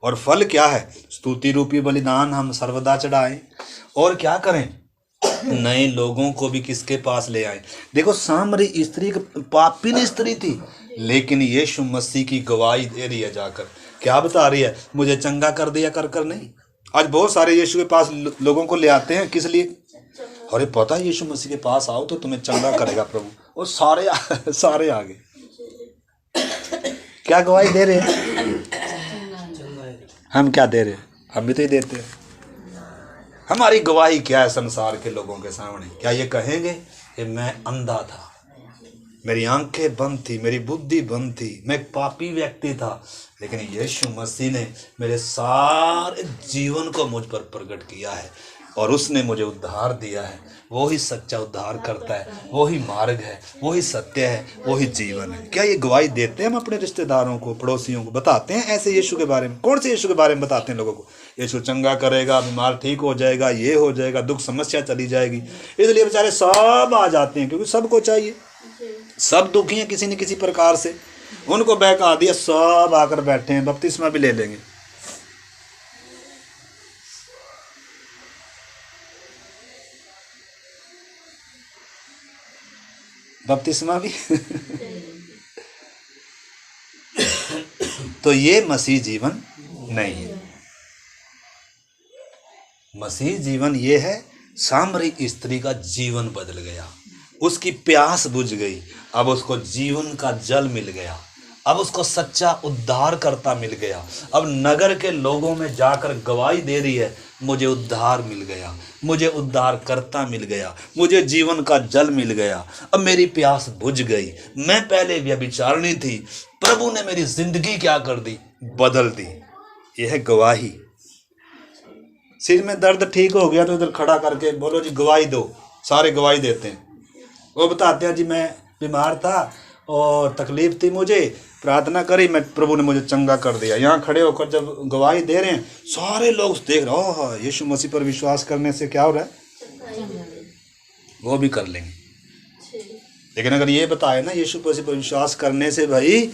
A: और फल क्या है? स्तुति रूपी बलिदान हम सर्वदा चढ़ाएं और क्या करें? नए लोगों को भी किसके पास ले आए। देखो सामरी स्त्री पापिन स्त्री थी, लेकिन यीशु मसीह की गवाही दे रही है जाकर। क्या बता रही है? मुझे चंगा कर दिया कर नहीं। आज बहुत सारे यीशु के पास लोगों को ले आते हैं, किस लिए? अरे पता है यीशु मसीह के पास आओ तो तुम्हें चंगा करेगा प्रभु, और सारे आगे क्या गवाही दे रहे हैं? हम क्या दे रहे हैं? हम भी तो ही देते हैं। हमारी गवाही क्या है संसार के लोगों के सामने? क्या ये कहेंगे कि मैं अंधा था, मेरी आंखें बंद थी, मेरी बुद्धि बंद थी, मैं एक पापी व्यक्ति था, लेकिन यीशु मसीह ने मेरे सारे जीवन को मुझ पर प्रकट किया है और उसने मुझे उद्धार दिया है। वो ही सच्चा उद्धार करता है, वो ही मार्ग है, वो ही सत्य है, वो ही जीवन है। क्या ये गवाही देते हैं हम अपने रिश्तेदारों को, पड़ोसियों को? बताते हैं ऐसे यीशु के बारे में? कौन से यीशु के बारे में बताते हैं लोगों को? यीशु चंगा करेगा, बीमार ठीक हो जाएगा, ये हो जाएगा, दुख समस्या चली जाएगी। इसलिए बेचारे सब आ जाते हैं, क्योंकि सबको चाहिए। सब दुखी हैं किसी न किसी प्रकार से, उनको बहका दिया, सब आकर बैठे हैं, बपतिस्मा भी ले लेंगे। बपतिस्मा भी तो ये मसीह जीवन नहीं है। मसीह जीवन ये है, सामरी स्त्री का जीवन बदल गया, उसकी प्यास बुझ गई, अब उसको जीवन का जल मिल गया, अब उसको सच्चा उद्धार करता मिल गया। अब नगर के लोगों में जाकर गवाही दे रही है, मुझे उद्धार मिल गया, मुझे उद्धार करता मिल गया, मुझे जीवन का जल मिल गया, अब मेरी प्यास बुझ गई। मैं पहले व्यभिचारिणी थी, प्रभु ने मेरी जिंदगी क्या कर दी? बदल दी। यह है गवाही। सिर में दर्द ठीक हो गया तो इधर खड़ा करके बोलो जी गवाही दो, सारे गवाही देते हैं। वो बताते हैं जी मैं बीमार था और तकलीफ थी, मुझे प्रार्थना करी, मैं प्रभु ने मुझे चंगा कर दिया। यहाँ खड़े होकर जब गवाही दे रहे हैं, सारे लोग देख रहे, ओह यीशु मसीह पर विश्वास करने से क्या हो रहा है? वो भी कर लेंगे। लेकिन अगर ये बताए ना यीशु मसीह पर विश्वास करने से भाई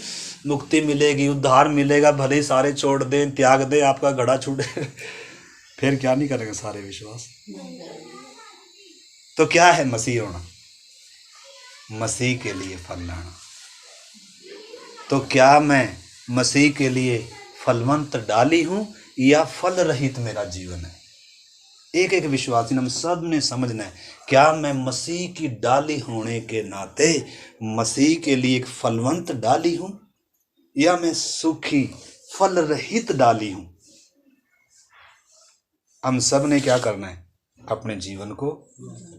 A: मुक्ति मिलेगी, उद्धार मिलेगा, भले ही सारे छोड़ दें, त्याग दें, आपका घड़ा छूटे फिर क्या नहीं करेंगे सारे विश्वास? तो क्या है मसीह होना? मसीह के लिए फल लाना। तो क्या मैं मसीह के लिए फलवंत डाली हूं या फल रहित मेरा जीवन है? एक एक विश्वासी हम सब ने समझना है, क्या मैं मसीह की डाली होने के नाते मसीह के लिए एक फलवंत डाली हूं या मैं सूखी फल रहित डाली हूं? हम सब ने क्या करना है? अपने जीवन को,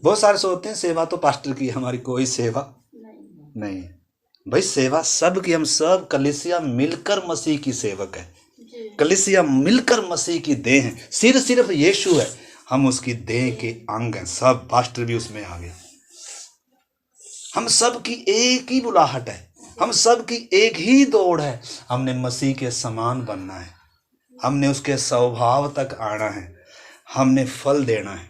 A: बहुत सारे सोचते हैं सेवा तो पास्टर की, हमारी कोई सेवा नहीं है भाई। सेवा सब की, हम सब कलीसिया मिलकर मसीह की सेवक है, कलीसिया मिलकर मसीह की देह है। सिर सिर्फ यीशु है, हम उसकी देह के अंग हैं, सब पास्टर भी उसमें आ गया। हम सब की एक ही बुलाहट है, हम सब की एक ही दौड़ है, हमने मसीह के समान बनना है, हमने उसके स्वभाव तक आना है, हमने फल देना है।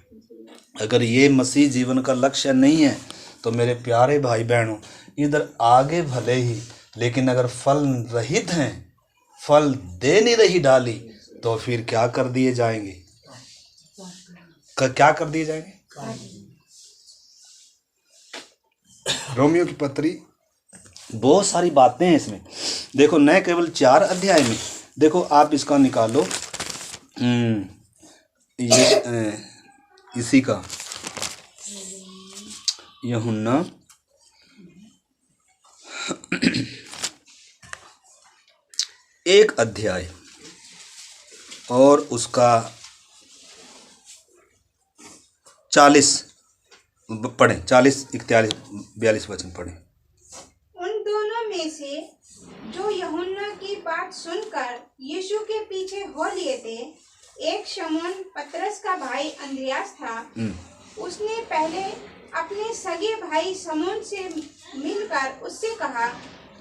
A: अगर ये मसीह जीवन का लक्ष्य नहीं है तो मेरे प्यारे भाई बहनों, इधर आगे भले ही, लेकिन अगर फल रहित हैं, फल दे नहीं रही डाली, तो फिर क्या कर दिए जाएंगे? क्या कर दिए जाएंगे? रोमियो की पत्री, बहुत सारी बातें हैं इसमें। देखो न केवल 4 अध्याय में, देखो आप इसका निकालो, ये इसी का यूहन्ना 1 अध्याय और उसका 40 पढ़ें, 40, 41, 42 वचन पढ़ें।
B: उन दोनों में से जो यूहन्ना की बात सुनकर यीशु के पीछे हो लिए थे, एक शमौन पतरस का भाई अंद्रियास था। उसने पहले अपने सगे भाई शमौन से मिलकर उससे कहा,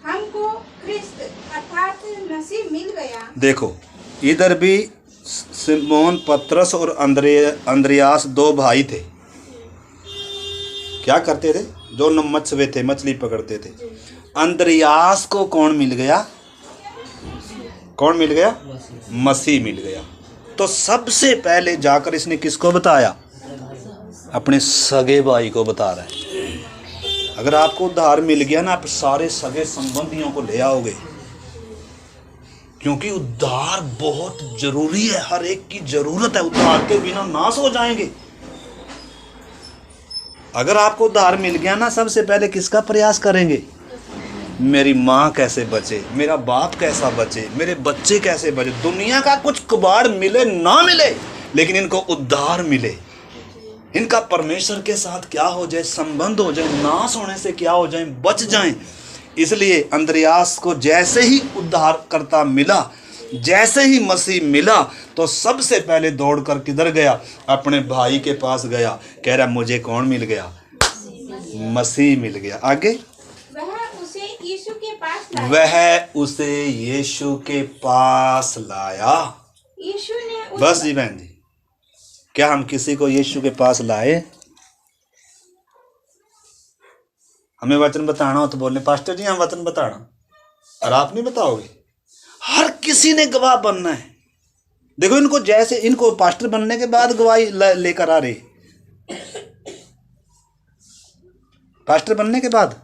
B: हमको ख्रिस्त अर्थात मसीह मिल गया। देखो
A: इधर भी शमौन पतरस और अंद्रियास 2 भाई थे। क्या करते थे? दोनों मछुए थे, मछली पकड़ते थे। अंद्रियास को कौन मिल गया? कौन मिल गया? मसीह मिल गया। तो सबसे पहले जाकर इसने किसको बताया? अपने सगे भाई को बता रहा है। अगर आपको उद्धार मिल गया ना, आप सारे सगे संबंधियों को ले आओगे, क्योंकि उद्धार बहुत जरूरी है, हर एक की जरूरत है। उद्धार के बिना नाश हो जाएंगे। अगर आपको उद्धार मिल गया ना, सबसे पहले किसका प्रयास करेंगे? मेरी माँ कैसे बचे, मेरा बाप कैसा बचे, मेरे बच्चे कैसे बचे। दुनिया का कुछ कबाड़ मिले ना मिले, लेकिन इनको उद्धार मिले, इनका परमेश्वर के साथ क्या हो जाए, संबंध हो जाए, नाश होने से क्या हो जाए, बच जाएं। इसलिए अंद्रयास को जैसे ही उद्धारकर्ता मिला, जैसे ही मसीह मिला, तो सबसे पहले दौड़कर किधर गया? अपने भाई के पास गया। कह रहा मुझे कौन मिल गया? मसीह मिल गया। आगे,
B: वह उसे यीशु के पास लाया।
A: वह उसे यीशु के पास लाया।
B: यीशु ने
A: बस जी बहन जी, क्या हम किसी को यीशु के पास लाए? हमें वचन बताना हो तो बोलने पास्टर जी हम वचन बताना, और आप नहीं बताओगे। हर किसी ने गवाह बनना है। देखो इनको, जैसे इनको पास्टर बनने के बाद गवाही लेकर आ रहे, पास्टर बनने के बाद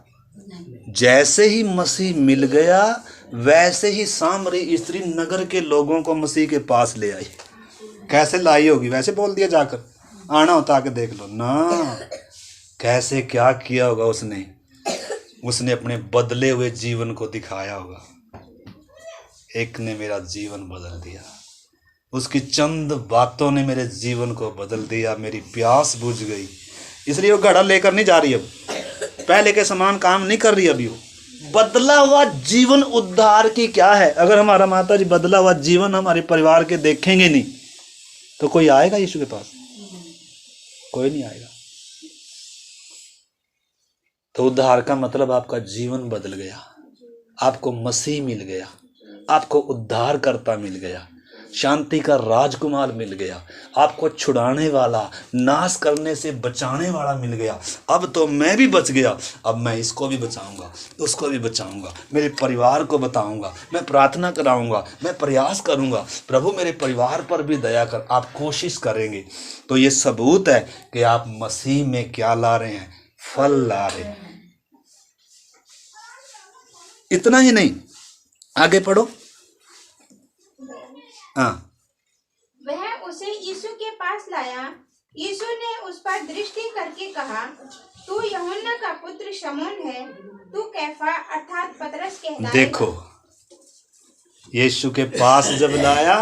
A: जैसे ही मसीह मिल गया, वैसे ही सामरी स्त्री नगर के लोगों को मसीह के पास ले आई। कैसे लाई होगी? वैसे बोल दिया जाकर, आना होता आके देख लो ना। कैसे क्या किया होगा उसने अपने बदले हुए जीवन को दिखाया होगा। एक ने मेरा जीवन बदल दिया, उसकी चंद बातों ने मेरे जीवन को बदल दिया, मेरी प्यास बुझ गई। इसलिए वो घड़ा लेकर नहीं जा रही, अब पहले के समान काम नहीं कर रही। अभी वो बदला हुआ जीवन उद्धार की क्या है? अगर हमारा माता जी बदला हुआ जीवन हमारे परिवार के देखेंगे नहीं, तो कोई आएगा यीशु के पास? कोई नहीं आएगा। तो उद्धार का मतलब आपका जीवन बदल गया, आपको मसीह मिल गया, आपको उद्धारकर्ता मिल गया, शांति का राजकुमार मिल गया, आपको छुड़ाने वाला, नाश करने से बचाने वाला मिल गया। अब तो मैं भी बच गया, अब मैं इसको भी बचाऊंगा, उसको भी बचाऊंगा, मेरे परिवार को बताऊंगा, मैं प्रार्थना कराऊंगा, मैं प्रयास करूंगा, प्रभु मेरे परिवार पर भी दया कर। आप कोशिश करेंगे तो ये सबूत है कि आप मसीह में क्या ला रहे हैं? फल ला रहे हैं। इतना ही नहीं, आगे पढ़ो। हाँ,
B: वह उसे यीशु के पास लाया। यीशु ने उस पर दृष्टि करके कहा, तू यूहन्ना का पुत्र शमौन है, तू कैफा अर्थात पतरस कहलाएगा।
A: देखो यीशु के पास जब लाया,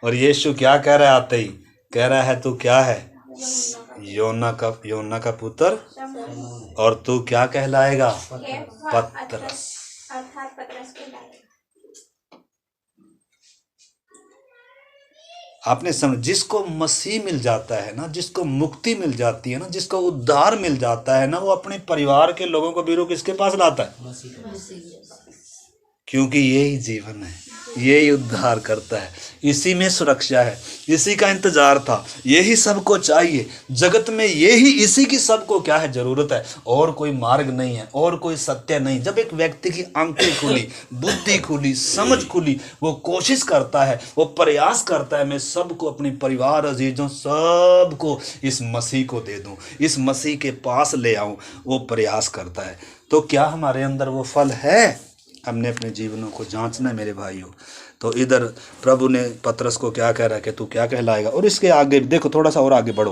A: और यीशु क्या कह रहा है? आते ही कह रहा है तू क्या है? योना का पुत्र, और तू क्या कहलाएगा? पतरस
B: अर्थात पतरस कहलाएगा।
A: आपने समझ, जिसको मसीह मिल जाता है ना, जिसको मुक्ति मिल जाती है ना, जिसको उद्धार मिल जाता है ना, वो अपने परिवार के लोगों को भी किसके पास लाता है? क्योंकि यही जीवन है, यही उद्धार करता है, इसी में सुरक्षा है, इसी का इंतजार था, यही सबको चाहिए जगत में, यही इसी की सबको क्या है? जरूरत है। और कोई मार्ग नहीं है, और कोई सत्य नहीं। जब एक व्यक्ति की आंखें खुली, बुद्धि खुली, समझ खुली, वो कोशिश करता है, वो प्रयास करता है, मैं सबको, अपने परिवार अजीजों सबको इस मसीह को दे दूं, इस मसीह के पास ले आऊं, वो प्रयास करता है। तो क्या हमारे अंदर वो फल है? हमने अपने जीवनों को जांचना है मेरे भाइयों। तो इधर प्रभु ने पतरस को क्या कह रहा है कि तू क्या कहलाएगा, और इसके आगे देखो, थोड़ा सा और आगे बढ़ो।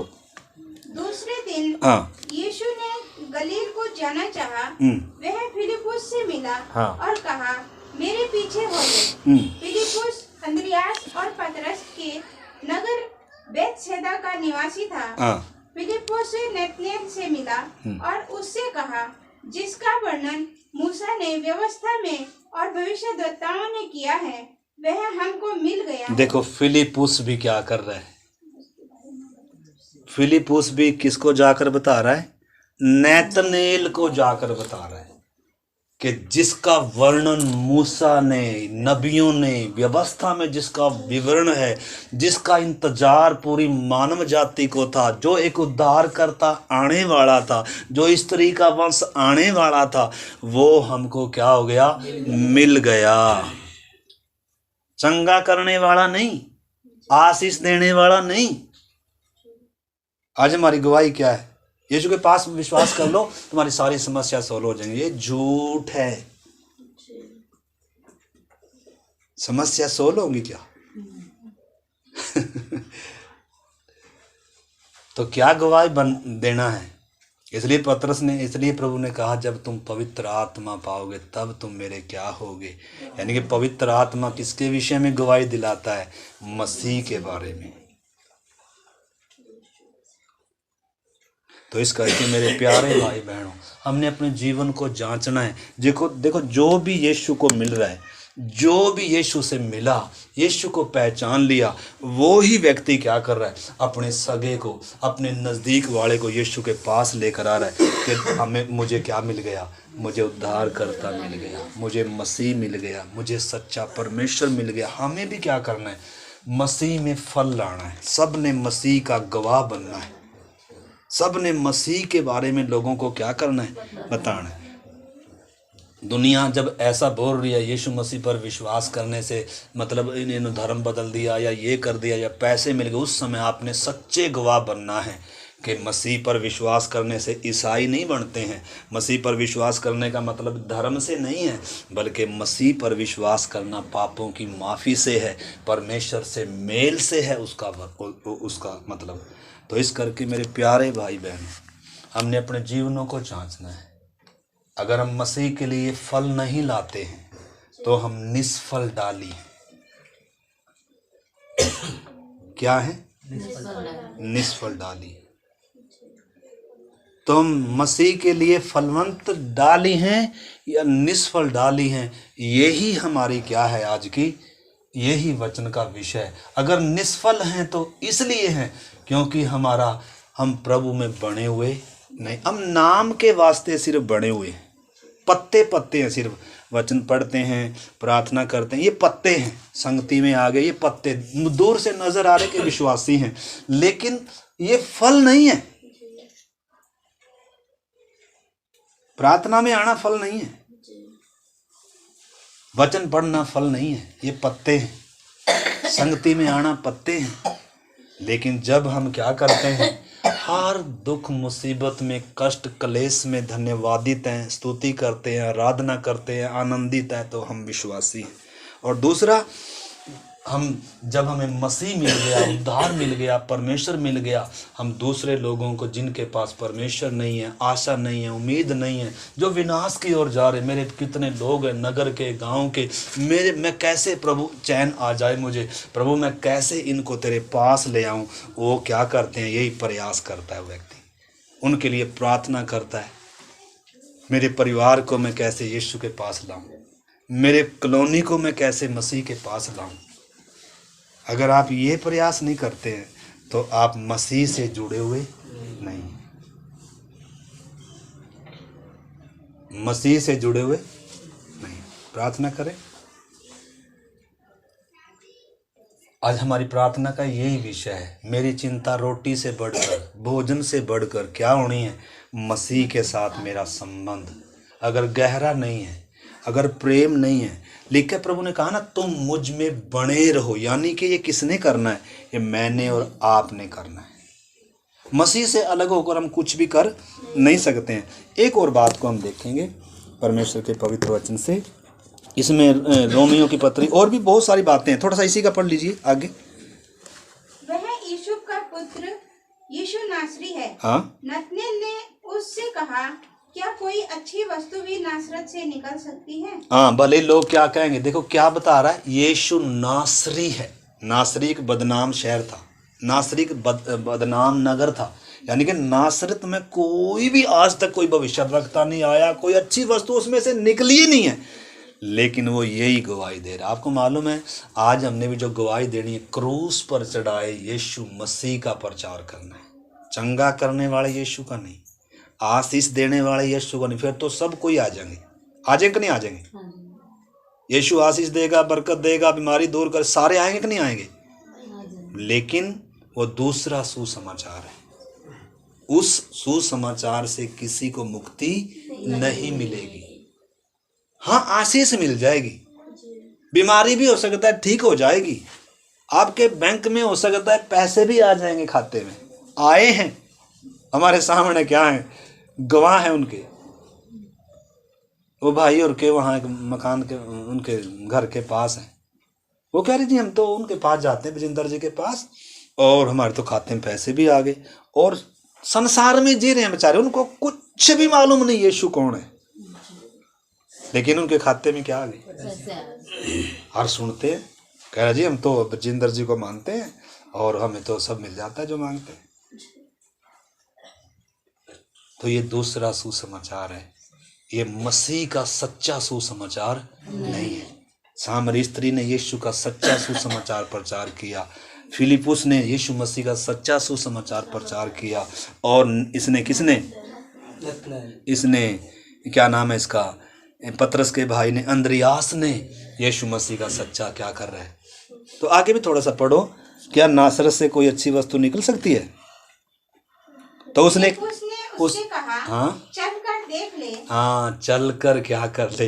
B: दूसरे दिन
A: हाँ,
B: यीशु ने गलील को जाना चाहा। वह फिलिपुस से मिला और कहा, मेरे पीछे हो ले। फिलिपुस अंद्रियास और पतरस के नगर बेतसैदा का निवासी था। फिलिपुस नतनएल से मिला और उससे कहा, जिसका वर्णन मूसा ने व्यवस्था में और भविष्यद्वक्ताओं ने किया है, वह हमको मिल गया। देखो
A: फिलिपुस भी क्या कर रहा है? फिलिपुस भी किसको जाकर बता रहा है? नतनएल को जाकर बता रहा है कि जिसका वर्णन मूसा ने, नबियों ने, व्यवस्था में जिसका विवरण है, जिसका इंतजार पूरी मानव जाति को था, जो एक उद्धारकर्ता आने वाला था, जो स्त्री का वंश आने वाला था, वो हमको क्या हो गया? मिल गया। चंगा करने वाला नहीं, आशीष देने वाला नहीं। आज हमारी गवाही क्या है? यीशु के पास विश्वास कर लो, तुम्हारी सारी समस्या सॉल्व हो जाएंगी। ये झूठ है। समस्या सॉल्व होंगी क्या? तो क्या गवाही देना है? इसलिए प्रभु ने कहा जब तुम पवित्र आत्मा पाओगे तब तुम मेरे क्या होगे। यानी कि पवित्र आत्मा किसके विषय में गवाही दिलाता है? मसीह के बारे में। तो इस करके मेरे प्यारे भाई बहनों, हमने अपने जीवन को जांचना है। देखो जो भी यीशु को मिल रहा है, जो भी यीशु से मिला, यीशु को पहचान लिया, वो ही व्यक्ति क्या कर रहा है? अपने सगे को, अपने नज़दीक वाले को यीशु के पास लेकर आ रहा है कि मुझे क्या मिल गया? मुझे उद्धारकर्ता मिल गया, मुझे मसीह मिल गया, मुझे सच्चा परमेश्वर मिल गया। हमें भी क्या करना है? मसीह में फल लाना है। सब ने मसीह का गवाह बनना है। सब ने मसीह के बारे में लोगों को क्या करना है? बताना है। दुनिया जब ऐसा बोल रही है यीशु मसीह पर विश्वास करने से मतलब इन्होंने धर्म बदल दिया या ये कर दिया या पैसे मिल गए, उस समय आपने सच्चे गवाह बनना है कि मसीह पर विश्वास करने से ईसाई नहीं बनते हैं। मसीह पर विश्वास करने का मतलब धर्म से नहीं है, बल्कि मसीह पर विश्वास करना पापों की माफ़ी से है, परमेश्वर से मेल से है उसका मतलब। तो इस करके मेरे प्यारे भाई बहन, हमने अपने जीवनों को जांचना है। अगर हम मसीह के लिए फल नहीं लाते हैं तो हम निष्फल डाली हैं। क्या है? निष्फल डाली। तो हम मसीह के लिए फलवंत डाली हैं या निष्फल डाली हैं, यही हमारी क्या है आज की, यही वचन का विषय। अगर निष्फल हैं तो इसलिए हैं क्योंकि हम प्रभु में बने हुए नहीं, हम नाम के वास्ते सिर्फ बने हुए हैं। पत्ते हैं, सिर्फ वचन पढ़ते हैं, प्रार्थना करते हैं, ये पत्ते हैं। संगति में आ गए, ये पत्ते दूर से नजर आ रहे कि विश्वासी हैं, लेकिन ये फल नहीं है। प्रार्थना में आना फल नहीं है, वचन पढ़ना फल नहीं है, ये पत्ते हैं। संगति में आना पत्ते हैं। लेकिन जब हम क्या करते हैं, हर दुख मुसीबत में, कष्ट क्लेश में धन्यवादित हैं, स्तुति करते हैं, आराधना करते हैं, आनंदित हैं, तो हम विश्वासी हैं। और दूसरा, जब हमें मसीह मिल गया, उद्धार मिल गया, परमेश्वर मिल गया, हम दूसरे लोगों को जिनके पास परमेश्वर नहीं है, आशा नहीं है, उम्मीद नहीं है, जो विनाश की ओर जा रहे, मेरे कितने लोग हैं नगर के, गांव के, मैं कैसे प्रभु चैन आ जाए मुझे, प्रभु मैं कैसे इनको तेरे पास ले आऊं, वो क्या करते हैं? यही प्रयास करता है व्यक्ति, उनके लिए प्रार्थना करता है। मेरे परिवार को मैं कैसे यीशु के पास लाऊं, मेरे कॉलोनी को मैं कैसे मसीह के पास लाऊं। अगर आप ये प्रयास नहीं करते हैं तो आप मसीह से जुड़े हुए नहीं, मसीह से जुड़े हुए नहीं। प्रार्थना करें। आज हमारी प्रार्थना का यही विषय है। मेरी चिंता रोटी से बढ़कर, भोजन से बढ़कर क्या होनी है? मसीह के साथ मेरा संबंध अगर गहरा नहीं है, अगर प्रेम नहीं है, लिखा प्रभु ने कहा ना, तुम मुझ में बने रहो। यानी कि ये किसने करना है? ये मैंने और आपने करना है। मसीह से अलग होकर हम कुछ भी कर नहीं सकते हैं। एक और बात को हम देखेंगे परमेश्वर के पवित्र वचन से, इसमें रोमियो की पत्री और भी बहुत सारी बातें हैं। थोड़ा सा इसी का पढ़ लीजिए आगे।
B: वह यूसुफ का पुत्र यीशु नासरी है।
A: हाँ,
B: नतनेल ने उससे कहा, क्या कोई अच्छी वस्तु भी नासरत से निकल सकती है?
A: हाँ, भले लोग क्या कहेंगे। देखो क्या बता रहा है, यीशु नासरी है। नासरी एक बदनाम शहर था, नासरी एक बदनाम नगर था। यानी कि नासरत में कोई भी आज तक कोई भविष्यवक्ता नहीं आया, कोई अच्छी वस्तु उसमें से निकली ही नहीं है। लेकिन वो यही गवाही दे रहा। आपको मालूम है, आज हमने भी जो गवाही देनी है, क्रूस पर चढ़ाए यीशु मसीह का प्रचार करना है। चंगा करने वाले यीशु का नहीं, आशीष देने वाले यीशु का नहीं। फिर तो सब कोई आ जाएंगे कि नहीं आ जाएंगे? यीशु आशीष देगा, बरकत देगा, बीमारी दूर कर, सारे आएंगे कि नहीं आएंगे? लेकिन वो दूसरा सुसमाचार है। उस सुसमाचार से किसी को मुक्ति नहीं मिलेगी। हाँ, आशीष मिल जाएगी, बीमारी भी हो सकता है ठीक हो जाएगी, आपके बैंक में हो सकता है पैसे भी आ जाएंगे, खाते में आए हैं, हमारे सामने क्या है, गवाह है उनके। वो भाई और के वहाँ एक मकान के उनके घर के पास है, वो कह रही थी हम तो उनके पास जाते हैं बजिंदर जी के पास, और हमारे तो खाते में पैसे भी आ गए, और संसार में जी रहे हैं बेचारे, उनको कुछ भी मालूम नहीं यीशु कौन है, लेकिन उनके खाते में क्या आ गए। हर सुनते हैं, कह रहा जी हम तो बजिंदर जी को मानते हैं और हमें तो सब मिल जाता है जो मांगते हैं। तो ये दूसरा सुसमाचार है, ये मसीह का सच्चा सुसमाचार नहीं है। सामरी स्त्री ने यीशु का सच्चा सुसमाचार प्रचार किया, फिलिपुस ने यीशु मसीह का सच्चा सुसमाचार प्रचार किया, और इसने किसने, इसने क्या नाम है इसका, पतरस के भाई ने, अंद्रियास ने यीशु मसीह का सच्चा क्या कर रहा है। तो आगे भी थोड़ा सा पढ़ो, क्या नासरत से कोई अच्छी वस्तु निकल सकती है। तो उसने
B: उससे कहा,
A: हाँ
B: चल कर देख ले।
A: हाँ, चल कर क्या कर ले,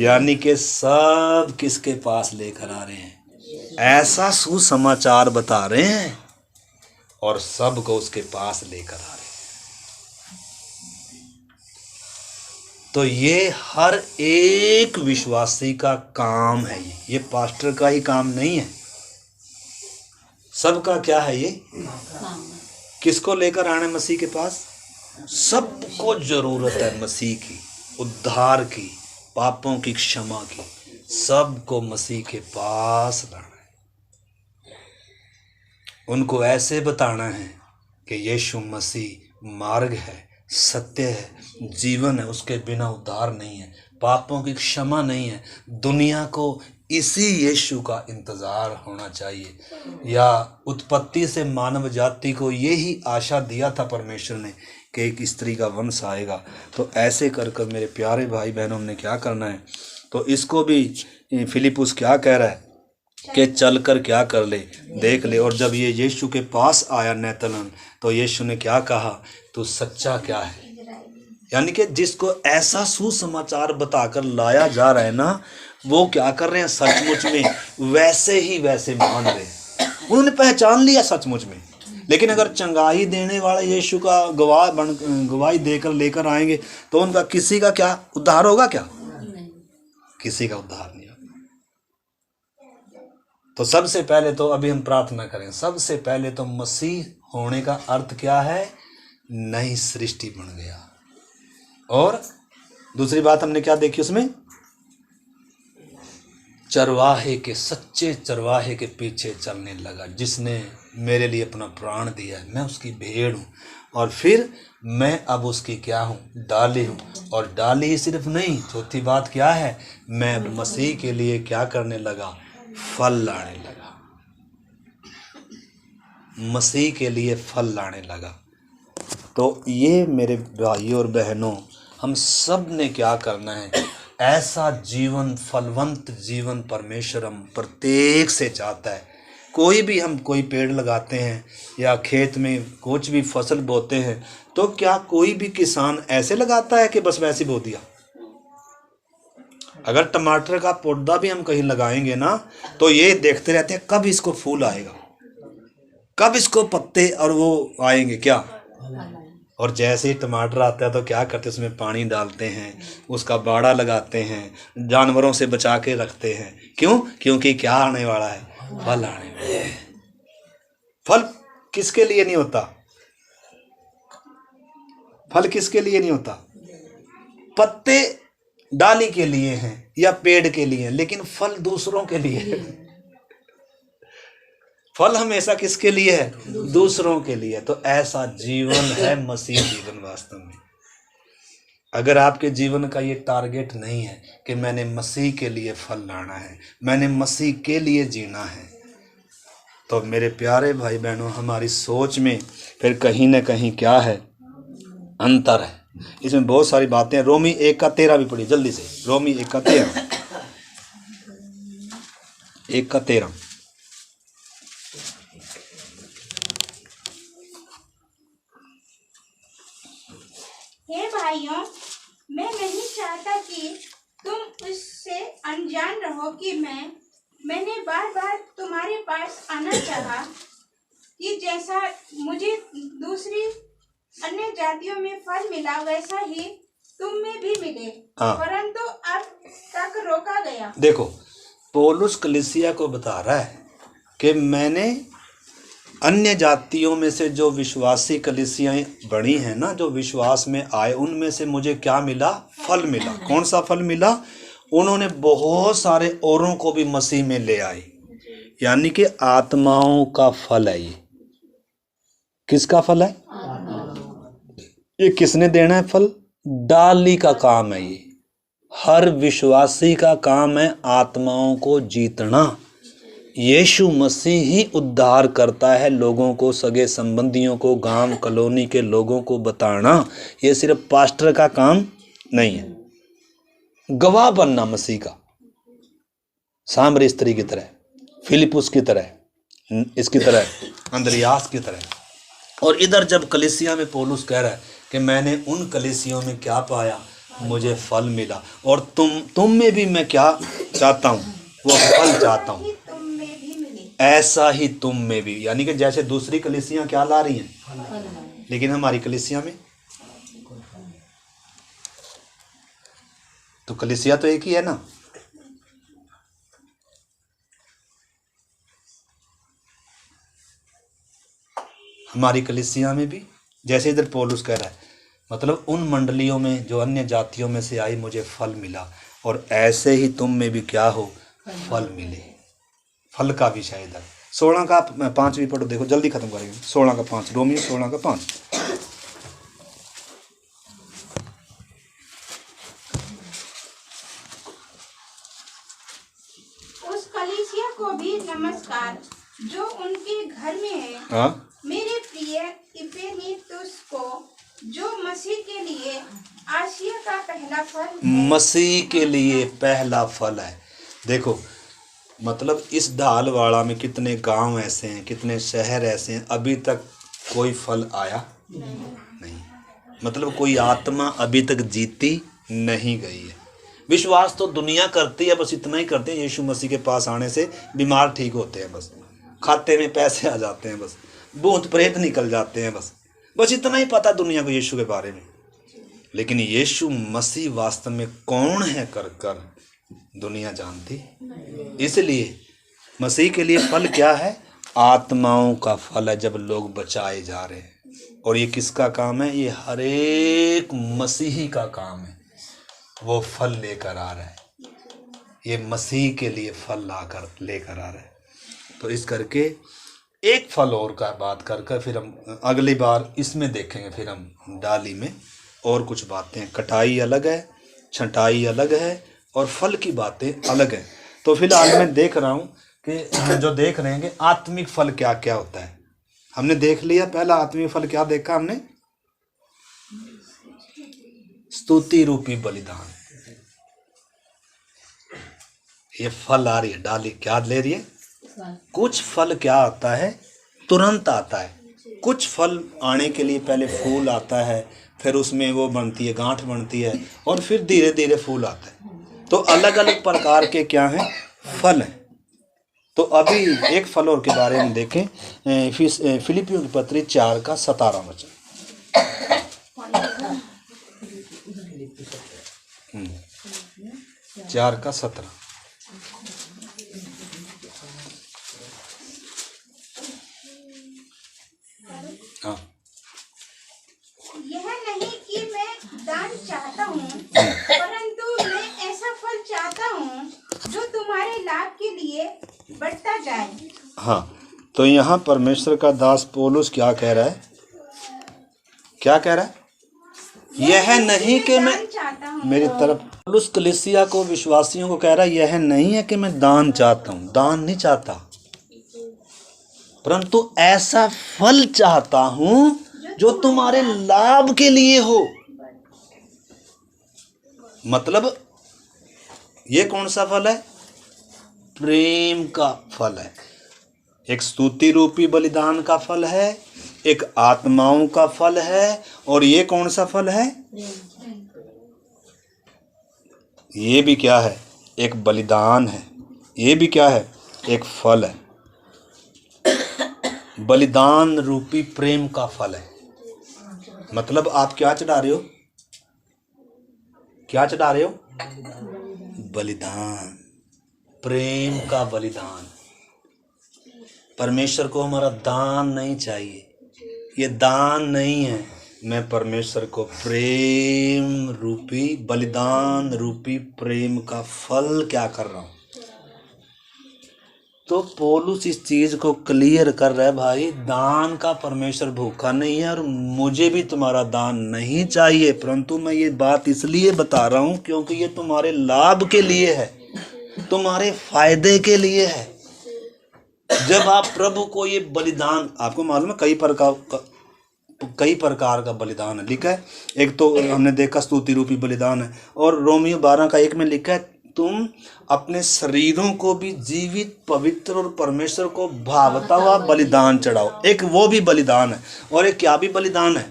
A: यानी कि सब किसके पास लेकर आ रहे हैं, ऐसा सुसमाचार बता रहे हैं और सबको उसके पास लेकर आ रहे हैं। तो ये हर एक विश्वासी का काम है, ये पास्टर का ही काम नहीं है, सबका क्या है ये, किसको लेकर आने मसीह के पास, सबको जरूरत है मसीह की, उद्धार की, पापों की क्षमा की, सबको मसीह के पास लाना है। उनको ऐसे बताना है कि यीशु मसीह मार्ग है, सत्य है, जीवन है, उसके बिना उद्धार नहीं है, पापों की क्षमा नहीं है। दुनिया को इसी यीशु का इंतज़ार होना चाहिए। या उत्पत्ति से मानव जाति को यही आशा दिया था परमेश्वर ने कि एक स्त्री का वंश आएगा। तो ऐसे कर कर मेरे प्यारे भाई बहनों ने क्या करना है, तो इसको भी फिलिपुस क्या कह रहा है कि चल कर क्या कर ले, देख ले। और जब ये यीशु के पास आया नैतनन, तो यीशु ने क्या कहा, तू सच्चा क्या है, यानी कि जिसको ऐसा सुसमाचार बताकर लाया जा रहा है ना, वो क्या कर रहे हैं, सचमुच में वैसे ही वैसे मान रहे हैं, उन्होंने पहचान लिया सचमुच में। लेकिन अगर चंगाई देने वाले यीशु का गवाही देकर लेकर आएंगे तो उनका किसी का क्या उद्धार होगा, क्या किसी का उद्धार नहीं होगा। तो सबसे पहले तो अभी हम प्रार्थना करें, सबसे पहले तो मसीह होने का अर्थ क्या है, नई सृष्टि बन गया। और दूसरी बात हमने क्या देखी उसमें, चरवाहे के, सच्चे चरवाहे के पीछे चलने लगा, जिसने मेरे लिए अपना प्राण दिया है, मैं उसकी भेड़ हूँ, और फिर मैं अब उसकी क्या हूँ, डाली हूँ। और डाली ही सिर्फ नहीं, चौथी बात क्या है, मैं अब मसीह के लिए क्या करने लगा, फल लाने लगा, मसीह के लिए फल लाने लगा। तो ये मेरे भाइयों और बहनों, हम सब ने क्या करना है, ऐसा जीवन, फलवंत जीवन परमेश्वर हम प्रत्येक से चाहता है। कोई भी हम कोई पेड़ लगाते हैं या खेत में कुछ भी फसल बोते हैं, तो क्या कोई भी किसान ऐसे लगाता है कि बस वैसे बो दिया। अगर टमाटर का पौधा भी हम कहीं लगाएंगे ना, तो ये देखते रहते हैं कब इसको फूल आएगा, कब इसको पत्ते और वो आएंगे क्या। और जैसे ही टमाटर आता है तो क्या करते हैं, उसमें पानी डालते हैं, उसका बाड़ा लगाते हैं, जानवरों से बचा के रखते हैं। क्यों? क्योंकि क्या आने वाला है, फल आने वाला है। फल किसके लिए नहीं होता, फल किसके लिए नहीं होता, पत्ते डाली के लिए हैं या पेड़ के लिए हैं, लेकिन फल दूसरों के लिए है। फल हमेशा किसके लिए है, दूसरों के लिए। तो ऐसा जीवन है मसीह जीवन वास्तव में। अगर आपके जीवन का ये टारगेट नहीं है कि मैंने मसीह के लिए फल लाना है, मैंने मसीह के लिए जीना है, तो मेरे प्यारे भाई बहनों, हमारी सोच में फिर कहीं ना कहीं क्या है, अंतर है। इसमें बहुत सारी बातें। रोमी 1:13 भी पढ़ी जल्दी से, रोमी 1:13, 1:13।
B: हे भाइयों, मैं नहीं चाहता कि तुम उससे अनजान रहो कि मैंने बार बार तुम्हारे पास आना चाहा कि जैसा मुझे दूसरी अन्य जातियों में फल मिला वैसा ही तुम में भी मिले,
A: हाँ।
B: परंतु अब तक रोका गया।
A: देखो, पौलुस कलीसिया को बता रहा है कि मैंने अन्य जातियों में से जो विश्वासी कलीसियाएं बड़ी हैं ना, जो विश्वास में आए, उनमें से मुझे क्या मिला? फल मिला। कौन सा फल मिला? उन्होंने बहुत सारे औरों को भी मसीह में ले आए, यानी कि आत्माओं का फल है। ये किसका फल है? ये किसने देना है फल? डाली का काम है। ये हर विश्वासी का काम है आत्माओं को जीतना। यीशु मसीह ही उद्धार करता है लोगों को, सगे संबंधियों को, गांव कॉलोनी के लोगों को बताना। ये सिर्फ पास्टर का काम नहीं है। गवाह बनना मसीह का, सामरी स्त्री की तरह, फिलिपुस की तरह, इसकी तरह, अंद्रियास की तरह। और इधर जब कलीसिया में पौलुस कह रहा है कि मैंने उन कलीसियों में क्या पाया? मुझे फल मिला। और तुम में भी मैं क्या चाहता हूँ? वो फल चाहता हूँ। ऐसा ही तुम में भी, यानी कि जैसे दूसरी कलीसियां क्या ला रही हैं, लेकिन हमारी कलीसिया में तो कलीसिया तो एक ही है ना। हमारी कलीसिया में भी जैसे इधर पौलुस कह रहा है, मतलब उन मंडलियों में जो अन्य जातियों में से आई मुझे फल मिला, और ऐसे ही तुम में भी क्या हो? फल मिले। फल का विषय इधर 16 का 5 भी पढ़ो, देखो जल्दी खत्म करेंगे। 16 का 5, रोमियो 16 का 5।
B: उस कलीसिया को भी नमस्कार जो उनके घर में है।
A: हाँ?
B: मेरे प्रिय इपेनेतुस को, जो मसीह के लिए आसिया का पहला फल है।
A: मसीह के लिए पहला फल है। देखो, मतलब इस ढालवाड़ा में कितने गांव ऐसे हैं, कितने शहर ऐसे हैं, अभी तक कोई फल आया नहीं। मतलब कोई आत्मा अभी तक जीती नहीं गई है। विश्वास तो दुनिया करती है, बस इतना ही करते हैं, यीशु मसीह के पास आने से बीमार ठीक होते हैं, बस खाते में पैसे आ जाते हैं, बस भूत प्रेत निकल जाते हैं, बस इतना ही पता दुनिया को यीशु के बारे में। लेकिन यीशु मसीह वास्तव में कौन है कर दुनिया जानती। इसलिए मसीह के लिए फल क्या है? आत्माओं का फल है, जब लोग बचाए जा रहे हैं। और ये किसका काम है? ये हर एक मसीही का काम है। वो फल लेकर आ रहा है, ये मसीह के लिए फल लेकर आ रहा है। तो इस करके एक फल और का बात कर फिर हम अगली बार इसमें देखेंगे। फिर हम डाली में और कुछ बातें, कटाई अलग है, छंटाई अलग है, और फल की बातें अलग है। तो फिलहाल मैं देख रहा हूँ कि जो देख रहे हैं कि आत्मिक फल क्या क्या होता है। हमने देख लिया पहला आत्मिक फल क्या देखा हमने? स्तुति रूपी बलिदान। ये फल आ रही है, डाली क्या ले रही है? कुछ फल क्या आता है? तुरंत आता है। कुछ फल आने के लिए पहले फूल आता है, फिर उसमें वो बनती है, गांठ बनती है, और फिर धीरे धीरे फूल आता है। तो अलग अलग प्रकार के क्या हैं? फल हैं। तो अभी एक फल और के बारे में देखें, फिलिपियों की पत्री 4 का 17 वचन। 4 का 17। हाँ।
B: यह नहीं कि मैं दान चाहता हूँ, परंतु मैं ऐसा फल चाहता हूँ जो तुम्हारे लाभ के लिए बढ़ता जाए।
A: हाँ, तो यहाँ परमेश्वर का दास पौलुस क्या कह रहा है? क्या कह रहा है? यह नहीं कि मैं मेरी तरफ, पौलुस कलीसिया को, विश्वासियों को कह रहा है, यह नहीं है कि मैं दान चाहता हूँ, दान नहीं चाहता, परंतु ऐसा फल चाहता हूँ जो तुम्हारे लाभ के लिए हो। मतलब ये कौन सा फल है? प्रेम का फल है। एक स्तुति रूपी बलिदान का फल है, एक आत्माओं का फल है, और ये कौन सा फल है? ये भी क्या है? एक बलिदान है। ये भी क्या है? एक फल है। बलिदान रूपी प्रेम का फल है। मतलब आप क्या चढ़ा रहे हो? क्या चढ़ा रहे हो? बलिदान, प्रेम का बलिदान। परमेश्वर को हमारा दान नहीं चाहिए, ये दान नहीं है। मैं परमेश्वर को प्रेम रूपी, बलिदान रूपी प्रेम का फल क्या कर रहा हूं। तो पौलुस इस चीज को क्लियर कर रहा है, भाई दान का परमेश्वर भूखा नहीं है और मुझे भी तुम्हारा दान नहीं चाहिए, परंतु मैं ये बात इसलिए बता रहा हूं क्योंकि ये तुम्हारे लाभ के लिए है, तुम्हारे फायदे के लिए है। जब आप प्रभु को ये बलिदान, आपको मालूम है कई प्रकार का बलिदान है, लिखा है। एक तो हमने देखा स्तुति रूपी बलिदान है, और रोमियो 12:1 में लिखा है तुम अपने शरीरों को भी जीवित, पवित्र और परमेश्वर को भावता हुआ बलिदान चढ़ाओ। एक वो भी बलिदान है, और एक क्या भी बलिदान है,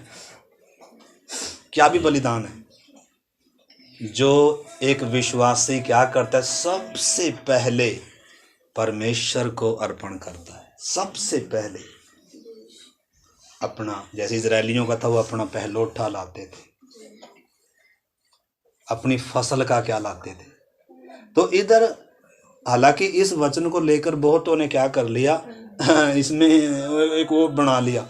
A: क्या भी बलिदान है जो एक विश्वासी क्या करता है, सबसे पहले परमेश्वर को अर्पण करता है। सबसे पहले अपना, जैसे इजरायलियों का था, वो अपना पहलौठा लाते थे, अपनी फसल का क्या लाते थे। तो इधर हालांकि इस वचन को लेकर बहुतों ने क्या कर लिया, इसमें एक वो बना लिया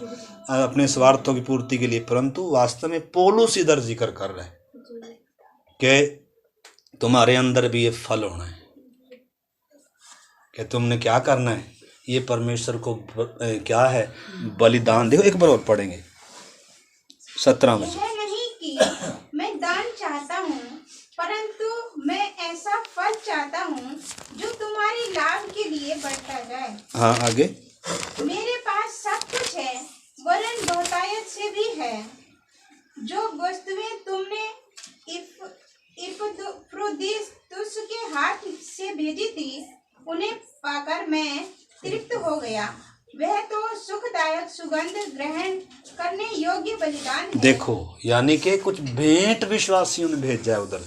A: अपने स्वार्थों की पूर्ति के लिए, परंतु वास्तव में पौलुस इधर जिक्र कर रहा है कि तुम्हारे अंदर भी ये फल होना है, कि तुमने क्या करना है, ये परमेश्वर को क्या है, बलिदान। देखो एक बार और पढ़ेंगे 17 में।
B: यह नहीं कि मैं दान चाहता हूँ, परंतु मैं ऐसा फल चाहता हूँ जो तुम्हारी लाभ के लिए बढ़ता जाए।
A: हाँ आगे।
B: मेरे पास सब कुछ है, वरन बहुतायत से भी है। जो वस्तुएं तुमने इपफ्रोदितुस के हाथ से भेजी थी, उन्हें पाकर मैं तृप्त हो गया। वह तो सुखदायक सुगंध ग्रहण करने योग्य बलिदान है।
A: देखो, यानी कि कुछ भेंट विश्वासियों ने भेजा है उधर,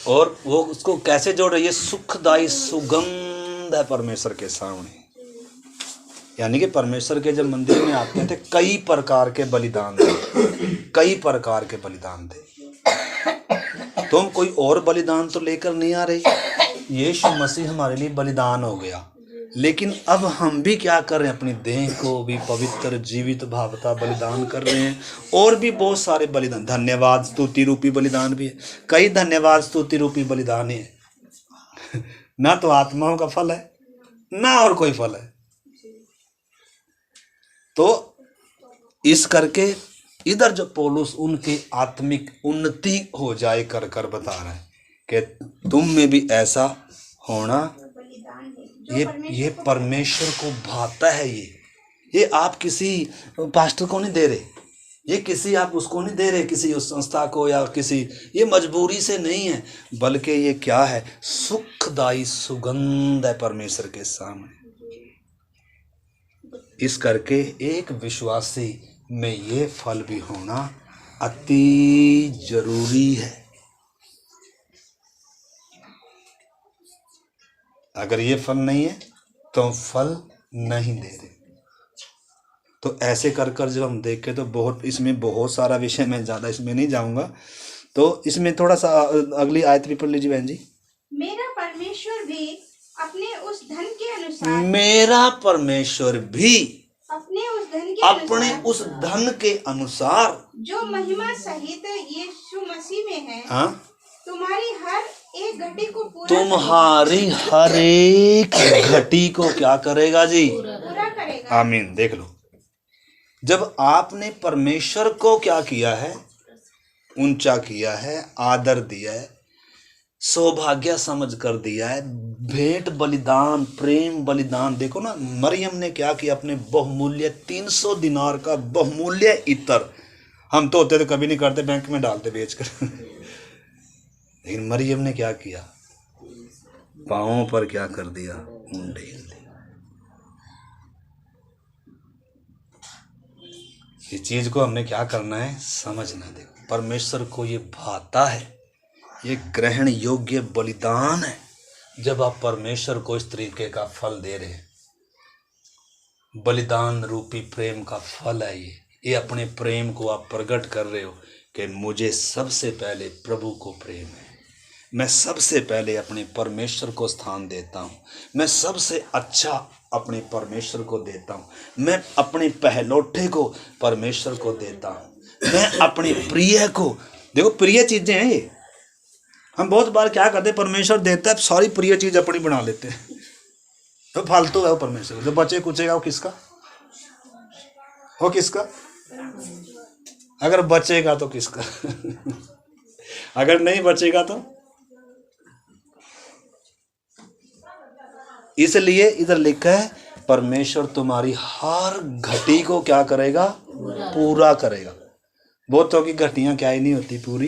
A: और वो उसको कैसे जोड़ रही है, सुखदायी सुगंध है परमेश्वर के सामने। यानी कि परमेश्वर के जब मंदिर में आते थे, कई प्रकार के बलिदान थे, कई प्रकार के बलिदान थे। तुम कोई और बलिदान तो लेकर नहीं आ रहे, यीशु मसीह हमारे लिए बलिदान हो गया, लेकिन अब हम भी क्या कर रहे हैं, अपनी देह को भी पवित्र जीवित भावता बलिदान कर रहे हैं। और भी बहुत सारे बलिदान, धन्यवाद स्तुति रूपी बलिदान भी है, कई धन्यवाद स्तुति रूपी बलिदान है। ना तो आत्माओं का फल है, ना और कोई फल है। तो इस करके इधर जो पौलुस उनके आत्मिक उन्नति हो जाए कर कर बता रहा है कि तुम में भी ऐसा होना, ये परमेश्वर को भाता है। ये आप किसी पास्टर को नहीं दे रहे, ये किसी आप उसको नहीं दे रहे, किसी उस संस्था को या किसी, ये मजबूरी से नहीं है, बल्कि ये क्या है, सुखदायी सुगंध है परमेश्वर के सामने। इस करके एक विश्वासी में ये फल भी होना अति जरूरी है। अगर ये फल नहीं है तो फल नहीं दे रहे। तो ऐसे कर कर जब हम देखें तो बहुत, इसमें बहुत सारा विषय, मैं ज़्यादा इसमें नहीं जाऊंगा। तो इसमें थोड़ा सा अगली आयत भी पढ़ लीजिए बहन जी।
B: मेरा परमेश्वर भी अपने उस धन के अनुसार,
A: मेरा परमेश्वर भी
B: अपने उस धन के
A: अनुसार
B: जो महिमा सहित यीशु मसीह में है,
A: हाँ,
B: तुम्हारी हर एक घटी को पूरा क्या करेगा जी, पूरा करेगा।
A: आमीन। देख लो, जब आपने परमेश्वर को क्या किया है, ऊंचा किया है, आदर दिया है, सौभाग्य समझ कर दिया है, भेंट बलिदान, प्रेम बलिदान। देखो ना, मरियम ने क्या किया, अपने बहुमूल्य 300 दिनार का बहुमूल्य इत्र, हम तो होते तो कभी नहीं करते, बैंक में डालते बेचकर। लेकिन मरियम ने क्या किया, पांवों पर क्या कर दिया, ऊन ढेल दिया। इस चीज को हमने क्या करना है, समझना। देखो, परमेश्वर को ये भाता है, ये ग्रहण योग्य बलिदान है। जब आप परमेश्वर को इस तरीके का फल दे रहे हैं, बलिदान रूपी प्रेम का फल है ये, ये अपने प्रेम को आप प्रकट कर रहे हो कि मुझे सबसे पहले प्रभु को प्रेम है, मैं सबसे पहले अपने परमेश्वर को स्थान देता हूँ, मैं सबसे अच्छा अपने परमेश्वर को देता हूँ, मैं अपने पहलौठे को परमेश्वर को देता हूँ, मैं अपने प्रिय को, देखो प्रिय चीज़ें हैं ये। हम बहुत बार क्या करते हैं, परमेश्वर देता है सारी प्रिय चीज़ अपनी बना लेते हैं, तो फालतू है वो परमेश्वर। जो बचे कुचेगा वो किसका, वो किसका, अगर बचेगा तो किसका अगर नहीं बचेगा तो। इसलिए इधर लिखा है परमेश्वर तुम्हारी हर घटी को क्या करेगा, पूरा करेगा। बहुतों की घटियां क्या ही नहीं होती पूरी,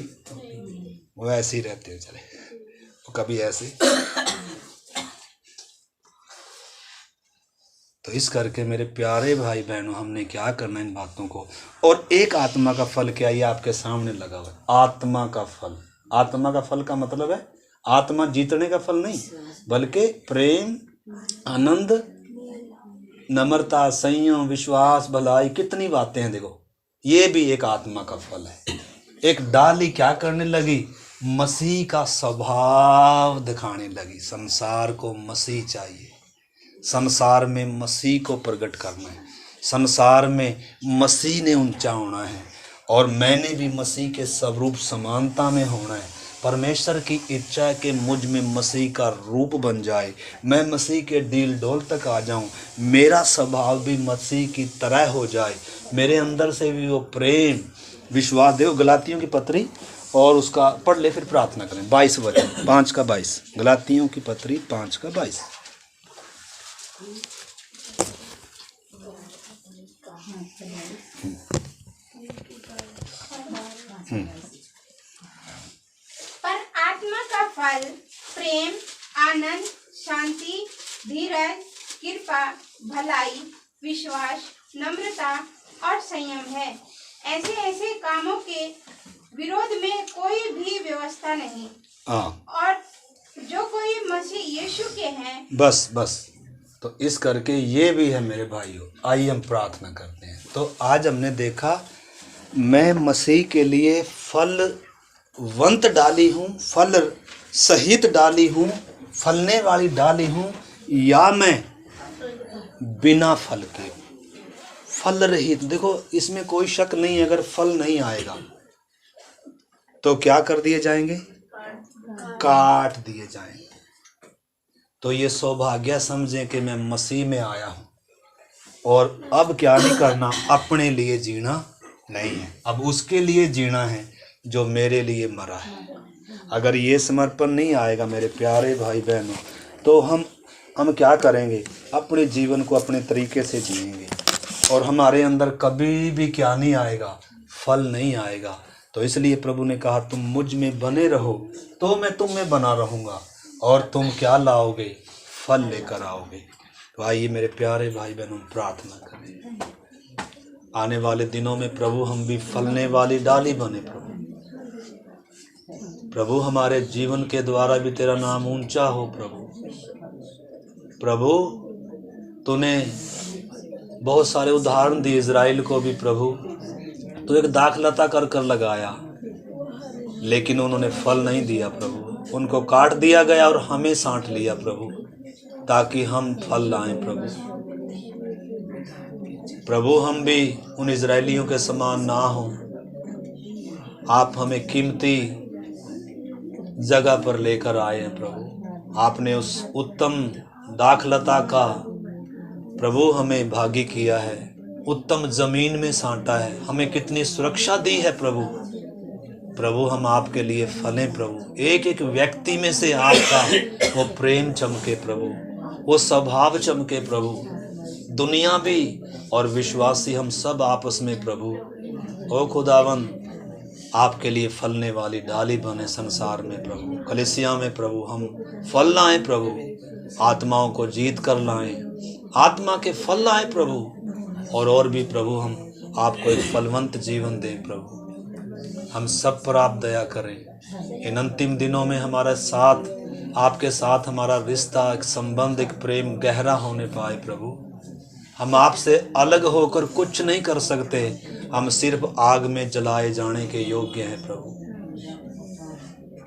A: वो ऐसे ही रहते हैं चले, वो कभी ऐसे। तो इस करके मेरे प्यारे भाई बहनों, हमने क्या करना इन बातों को। और एक आत्मा का फल क्या, ये आपके सामने लगा हुआ है, आत्मा का फल। आत्मा का फल का मतलब है आत्मा जीतने का फल नहीं, बल्कि प्रेम, आनंद, नम्रता, संयम, विश्वास, भलाई, कितनी बातें हैं। देखो ये भी एक आत्मा का फल है। एक डाली क्या करने लगी, मसीह का स्वभाव दिखाने लगी। संसार को मसीह चाहिए, संसार में मसीह को प्रकट करना है, संसार में मसीह ने ऊंचा होना है, और मैंने भी मसीह के स्वरूप समानता में होना है। परमेश्वर की इच्छा है कि मुझ में मसीह का रूप बन जाए, मैं मसीह के डील डोल तक आ जाऊं, मेरा स्वभाव भी मसीह की तरह हो जाए, मेरे अंदर से भी वो प्रेम, विश्वास। देखो गलातियों की पत्री, और उसका पढ़ ले फिर प्रार्थना करें। 22 वचन 5 का 22, गलातियों की पत्री 5 का 22।
B: पर आत्मा का फल प्रेम, आनंद, शांति, धीरज, कृपा, भलाई, विश्वास, नम्रता और संयम है। ऐसे ऐसे कामों के विरोध में कोई भी व्यवस्था नहीं। और जो कोई मसीह यीशु के हैं।
A: बस तो इस करके ये भी है मेरे भाइयों। आइए हम प्रार्थना करते हैं। तो आज हमने देखा, मैं मसीह के लिए फलवंत डाली हूँ, फल सहित डाली हूँ, फलने वाली डाली हूँ, या मैं बिना फल के फल रहित। देखो इसमें कोई शक नहीं है, अगर फल नहीं आएगा तो क्या कर दिए जाएंगे, काट दिए जाएंगे। तो ये सौभाग्य समझें कि मैं मसीह में आया हूँ, और अब क्या नहीं करना, अपने लिए जीना नहीं है, अब उसके लिए जीना है जो मेरे लिए मरा है। अगर ये समर्पण नहीं आएगा मेरे प्यारे भाई बहनों, तो हम क्या करेंगे, अपने जीवन को अपने तरीके से जिएंगे, और हमारे अंदर कभी भी क्या नहीं आएगा, फल नहीं आएगा। तो इसलिए प्रभु ने कहा, तुम मुझ में बने रहो तो मैं तुम में बना रहूँगा, और तुम क्या लाओगे, फल लेकर आओगे। तो आइए मेरे प्यारे भाई बहनों प्रार्थना करें, आने वाले दिनों में प्रभु हम भी फलने वाली डाली बने। प्रभु हमारे जीवन के द्वारा भी तेरा नाम ऊंचा हो। प्रभु तूने बहुत सारे उदाहरण दिए, इजराइल को भी प्रभु तो एक दाखलता कर कर लगाया, लेकिन उन्होंने फल नहीं दिया प्रभु, उनको काट दिया गया और हमें साँट लिया प्रभु, ताकि हम फल लाएं प्रभु हम भी उन इजरायलियों के समान ना हो। आप हमें कीमती जगह पर लेकर आए हैं प्रभु, आपने उस उत्तम दाखलता का प्रभु हमें भागी किया है, उत्तम जमीन में साँटा है, हमें कितनी सुरक्षा दी है प्रभु हम आपके लिए फलें प्रभु, एक एक व्यक्ति में से आपका वो प्रेम चमके प्रभु, वो स्वभाव चमके प्रभु, दुनिया भी और विश्वासी हम सब आपस में प्रभु ओ खुदावन आपके लिए फलने वाली डाली बने संसार में प्रभु, कलीसिया में प्रभु हम फल लाएं प्रभु, आत्माओं को जीत कर लाएं, आत्मा के फल लाएं प्रभु, और भी प्रभु हम आपको एक फलवंत जीवन दें प्रभु। हम सब पर आप दया करें। इन अंतिम दिनों में हमारा साथ, आपके साथ हमारा रिश्ता, एक संबंध, एक प्रेम गहरा होने पाए प्रभु। हम आपसे अलग होकर कुछ नहीं कर सकते, हम सिर्फ आग में जलाए जाने के योग्य हैं प्रभु।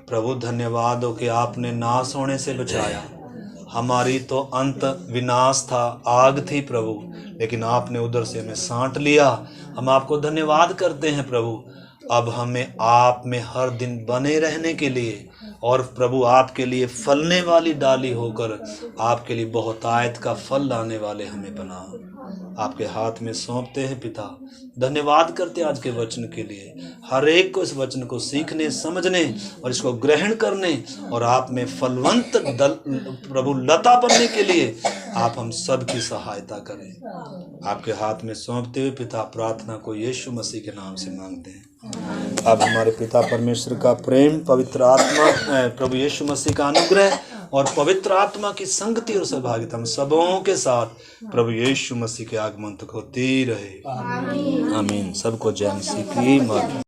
A: प्रभु धन्यवाद हो कि आपने नाश होने से बचाया। हमारी तो अंत विनाश था, आग थी प्रभु, लेकिन आपने उधर से हमें सांट लिया। हम आपको धन्यवाद करते हैं प्रभु। अब हमें आप में हर दिन बने रहने के लिए और प्रभु आपके लिए फलने वाली डाली होकर आपके लिए बहुतायत का फल लाने वाले हमें बनाओ। आपके हाथ में सौंपते हैं पिता। धन्यवाद करते हैं आज के वचन के लिए। हर एक को इस वचन को सीखने, समझने और इसको ग्रहण करने और आप में फलवंत प्रभु लता बनने के लिए आप हम सब की सहायता करें। आपके हाथ में सौंपते हुए पिता प्रार्थना को यीशु मसीह के नाम से मांगते हैं। अब हमारे पिता परमेश्वर का प्रेम, पवित्र आत्मा, प्रभु यीशु मसीह का अनुग्रह और पवित्र आत्मा की संगति और सहभागिता हम सबों के साथ प्रभु यीशु मसीह के आगमन तक होती रहे। आमीन। सबको जय मसीह की।